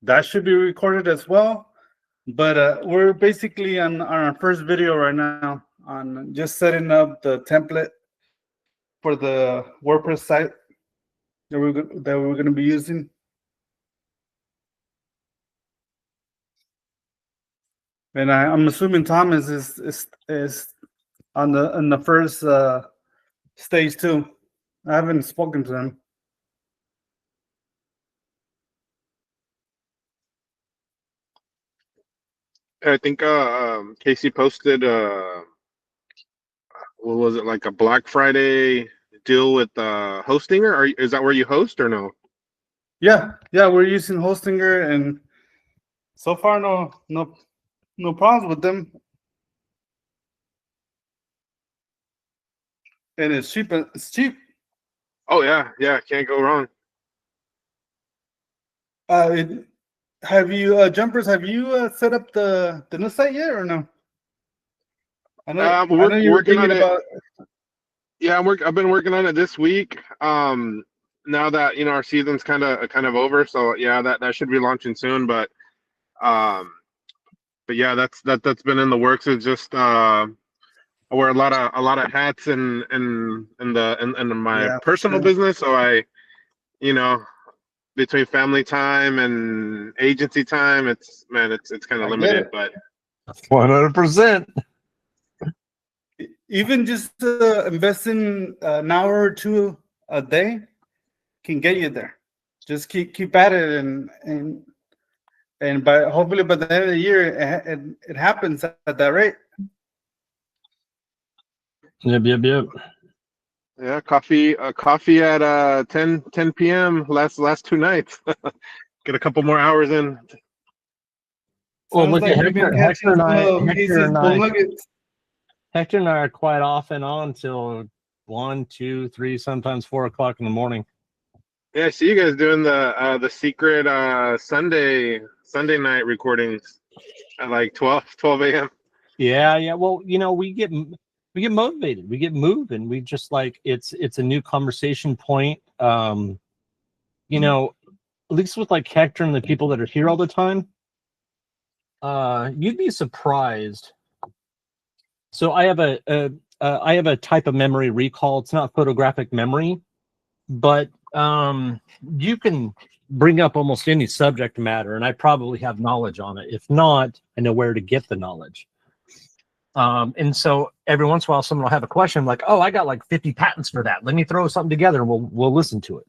that should be recorded as well. But we're basically on our first video right now on just setting up the template for the WordPress site that we're going to be using. And I'm assuming Thomas is on the first stage too. I haven't spoken to him. I think Casey posted what was it, like a Black Friday deal with Hostinger? Is that where you host or no? Yeah, we're using Hostinger, and so far no problems with them. And it's cheap. It's cheap. Oh yeah, can't go wrong. Have you Jumpers? Have you set up the new site yet or no? I know you were working on thinking it. about. Yeah, I've been working on it this week. Now that our season's kind of over, so yeah, that should be launching soon. But yeah, that's been in the works. It's just I wear a lot of hats in my Yeah, for personal sure. business, so I between family time and agency time, it's kind of I get limited, it. but 100%. Even just investing an hour or two a day can get you there. Just keep at it, and hopefully by the end of the year it happens at that rate. Yep. yeah, coffee at 10 p.m. last 2 nights. Get a couple more hours in. Well, Sounds look like at you've been Hector catching and I. some of Casey's bull nuggets. Hector and I are quite off and on till 1, 2, 3, sometimes 4 o'clock in the morning. Yeah, I see you guys doing the secret Sunday night recordings at like 12 a.m. Yeah. Well, we get motivated, we get moving. We just like it's a new conversation point. At least with like Hector and the people that are here all the time, you'd be surprised. So I have a type of memory recall. It's not photographic memory, but you can bring up almost any subject matter, and I probably have knowledge on it. If not, I know where to get the knowledge. And so every once in a while, someone will have a question like, "Oh, I got like 50 patents for that. Let me throw something together, and we'll listen to it."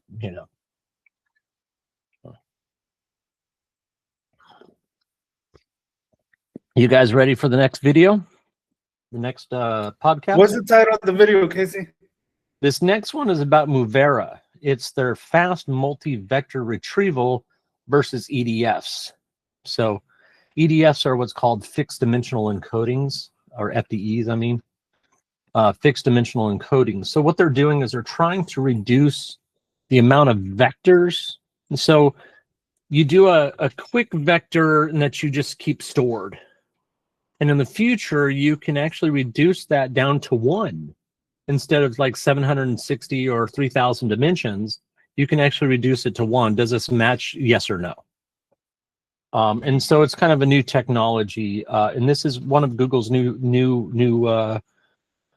You guys ready for the next video? The next podcast? What's the title of the video, Casey? This next one is about Movera. It's their fast multi-vector retrieval versus EDFs. So EDFs are what's called fixed dimensional encodings, or FDEs, I mean. Fixed dimensional encodings. So what they're doing is they're trying to reduce the amount of vectors. And so you do a quick vector and that you just keep stored. And in the future, you can actually reduce that down to 1. Instead of like 760 or 3,000 dimensions, you can actually reduce it to 1. Does this match? Yes or no? And so it's kind of a new technology. And this is one of Google's new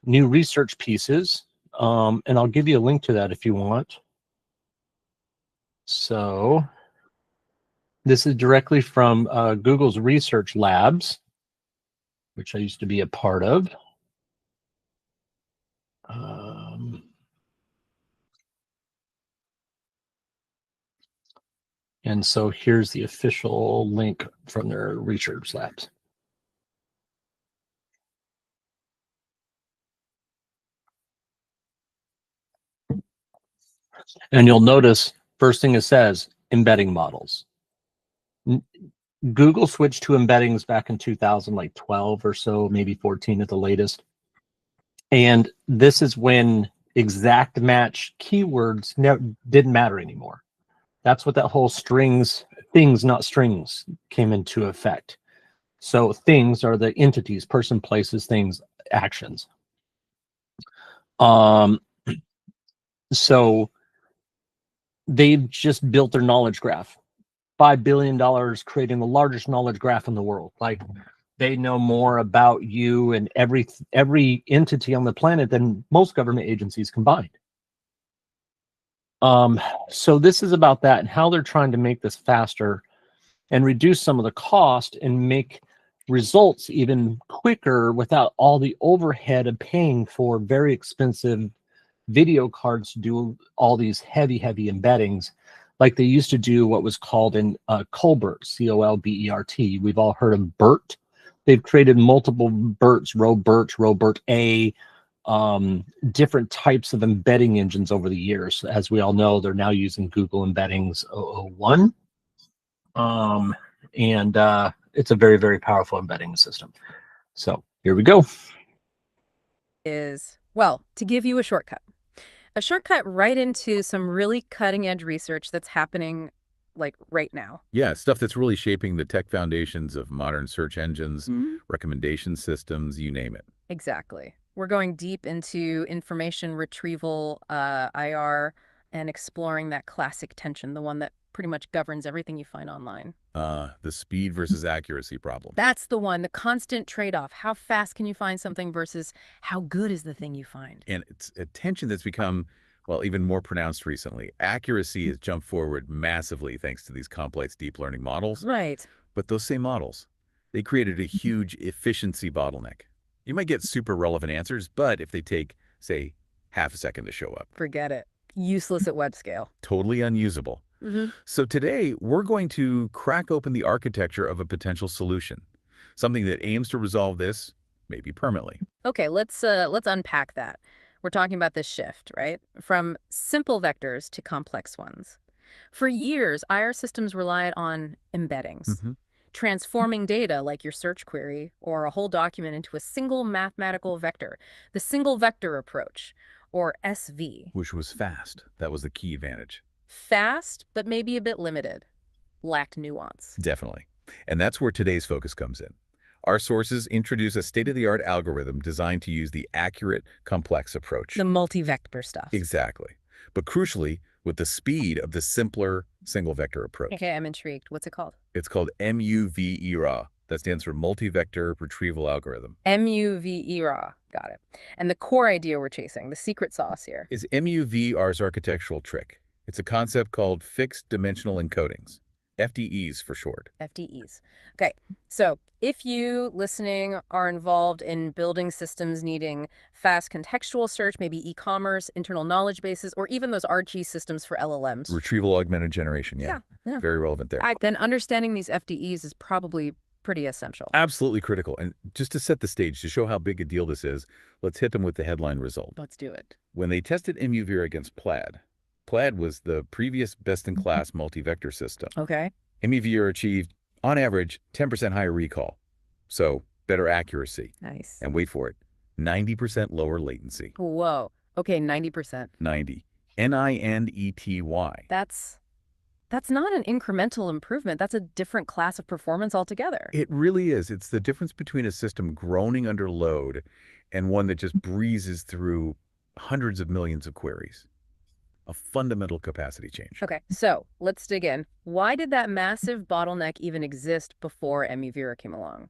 research pieces. And I'll give you a link to that if you want. So this is directly from Google's research labs, which I used to be a part of. And so here's the official link from their research labs. And you'll notice, first thing it says, embedding models. Google switched to embeddings back in 2012 or so, maybe 14 at the latest. And this is when exact match keywords didn't matter anymore. That's what that whole things, not strings, came into effect. So things are the entities, person, places, things, actions. So they've just built their knowledge graph. $5 billion creating the largest knowledge graph in the world. Like, they know more about you and every entity on the planet than most government agencies combined. So this is about that and how they're trying to make this faster and reduce some of the cost and make results even quicker without all the overhead of paying for very expensive video cards to do all these heavy embeddings, like they used to do what was called in Colbert, C-O-L-B-E-R-T. We've all heard of BERT. They've created multiple BERTs, Robert A, different types of embedding engines over the years. As we all know, they're now using Google Embeddings 001. And it's a very, very powerful embedding system. So here we go. Well, to give you a shortcut right into some really cutting edge research that's happening like right now. Yeah, stuff that's really shaping the tech foundations of modern search engines, recommendation systems, you name it. Exactly. We're going deep into information retrieval, IR, and exploring that classic tension, the one that pretty much governs everything you find online. The speed versus accuracy problem. That's the one, the constant trade-off. How fast can you find something versus how good is the thing you find? And it's a tension that's become, well, even more pronounced recently. Accuracy has jumped forward massively thanks to these complex deep learning models. Right. But those same models, they created a huge efficiency bottleneck. You might get super relevant answers, but if they take, say, half a second to show up. Forget it. Useless at web scale. Totally unusable. So today, we're going to crack open the architecture of a potential solution, something that aims to resolve this, maybe permanently. Okay, let's unpack that. We're talking about this shift, right? From simple vectors to complex ones. For years, IR systems relied on embeddings, transforming data like your search query or a whole document into a single mathematical vector, the single vector approach, or SV. Which was fast. That was the key advantage. Fast, but maybe a bit limited. Lacked nuance. Definitely. And that's where today's focus comes in. Our sources introduce a state-of-the-art algorithm designed to use the accurate, complex approach. The multi-vector stuff. Exactly. But crucially, with the speed of the simpler single-vector approach. Okay, I'm intrigued. What's it called? It's called MUV-ERA. That stands for Multi-Vector Retrieval Algorithm. MUV-ERA. Got it. And the core idea we're chasing, the secret sauce here, is MUV-ERA's architectural trick. It's a concept called fixed dimensional encodings, FDEs for short. FDEs. Okay, so if you listening are involved in building systems needing fast contextual search, maybe e-commerce, internal knowledge bases, or even those RG systems for LLMs. Retrieval augmented generation, yeah. Very relevant there. Then understanding these FDEs is probably pretty essential. Absolutely critical. And just to set the stage, to show how big a deal this is, let's hit them with the headline result. Let's do it. When they tested MUV against Plaid was the previous best-in-class multi-vector system. Okay. MUV achieved, on average, 10% higher recall, so better accuracy. Nice. And wait for it, 90% lower latency. Whoa. Okay, 90%. 90. NINETY. That's not an incremental improvement. That's a different class of performance altogether. It really is. It's the difference between a system groaning under load and one that just breezes through hundreds of millions of queries. A fundamental capacity change. Okay, so let's dig in. Why did that massive bottleneck even exist before MUV came along?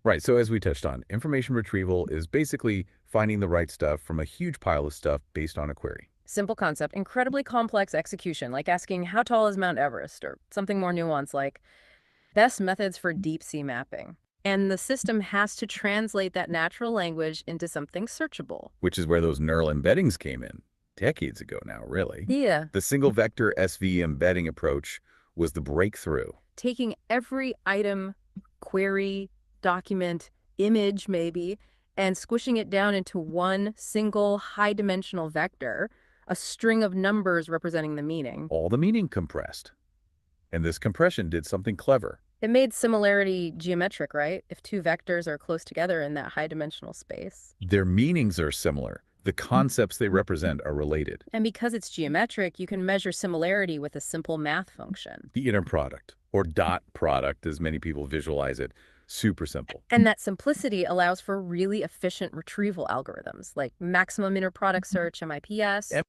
Right, so as we touched on, information retrieval is basically finding the right stuff from a huge pile of stuff based on a query. Simple concept, incredibly complex execution, like asking how tall is Mount Everest, or something more nuanced like best methods for deep sea mapping. And the system has to translate that natural language into something searchable. Which is where those neural embeddings came in. Decades ago now, really. Yeah. The single vector SV embedding approach was the breakthrough. Taking every item, query, document, image maybe, and squishing it down into one single high-dimensional vector, a string of numbers representing the meaning. All the meaning compressed. And this compression did something clever. It made similarity geometric, right? If two vectors are close together in that high-dimensional space. Their meanings are similar. The concepts they represent are related. And because it's geometric, you can measure similarity with a simple math function. The inner product, or dot product, as many people visualize it, super simple. And that simplicity allows for really efficient retrieval algorithms, like maximum inner product search, MIPS.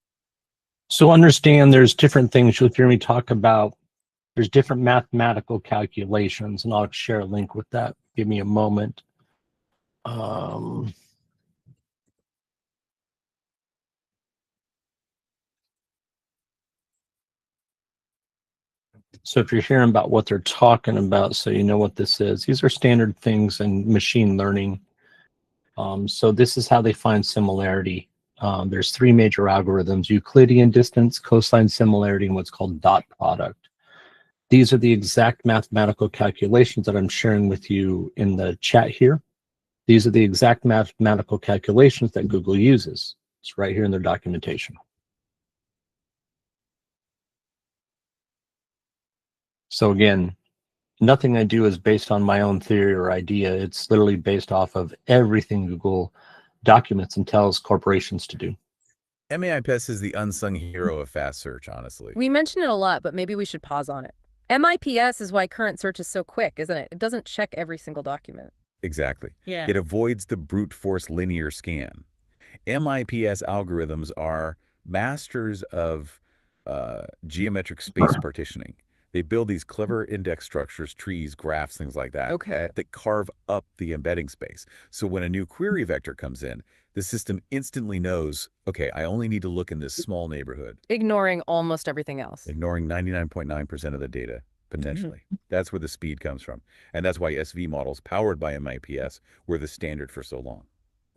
So understand there's different things you'll hear me talk about. There's different mathematical calculations, and I'll share a link with that. Give me a moment. So if you're hearing about what they're talking about, so you know what this is, these are standard things in machine learning. So this is how they find similarity. There's three major algorithms: Euclidean distance, cosine similarity, and what's called dot product. These are the exact mathematical calculations that I'm sharing with you in the chat here. These are the exact mathematical calculations that Google uses. It's right here in their documentation. So again, nothing I do is based on my own theory or idea. It's literally based off of everything Google documents and tells corporations to do. MIPS is the unsung hero of fast search, honestly. We mention it a lot, but maybe we should pause on it. MIPS is why current search is so quick, isn't it? It doesn't check every single document. Exactly. Yeah. It avoids the brute force linear scan. MIPS algorithms are masters of geometric space partitioning. They build these clever index structures, trees, graphs, things like that, that carve up the embedding space. So when a new query vector comes in, the system instantly knows, okay, I only need to look in this small neighborhood. Ignoring almost everything else. Ignoring 99.9% of the data, potentially. That's where the speed comes from. And that's why SV models powered by MIPS were the standard for so long.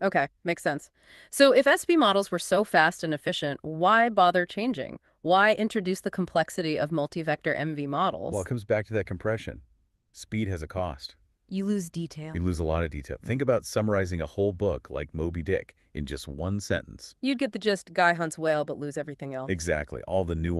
Okay, makes sense. So if SB models were so fast and efficient, why bother changing? Why introduce the complexity of multi-vector MV models? Well, it comes back to that compression. Speed has a cost. You lose detail. You lose a lot of detail. Think about summarizing a whole book like Moby Dick in just one sentence. You'd get the gist, guy hunts whale, but lose everything else. Exactly. All the nuance.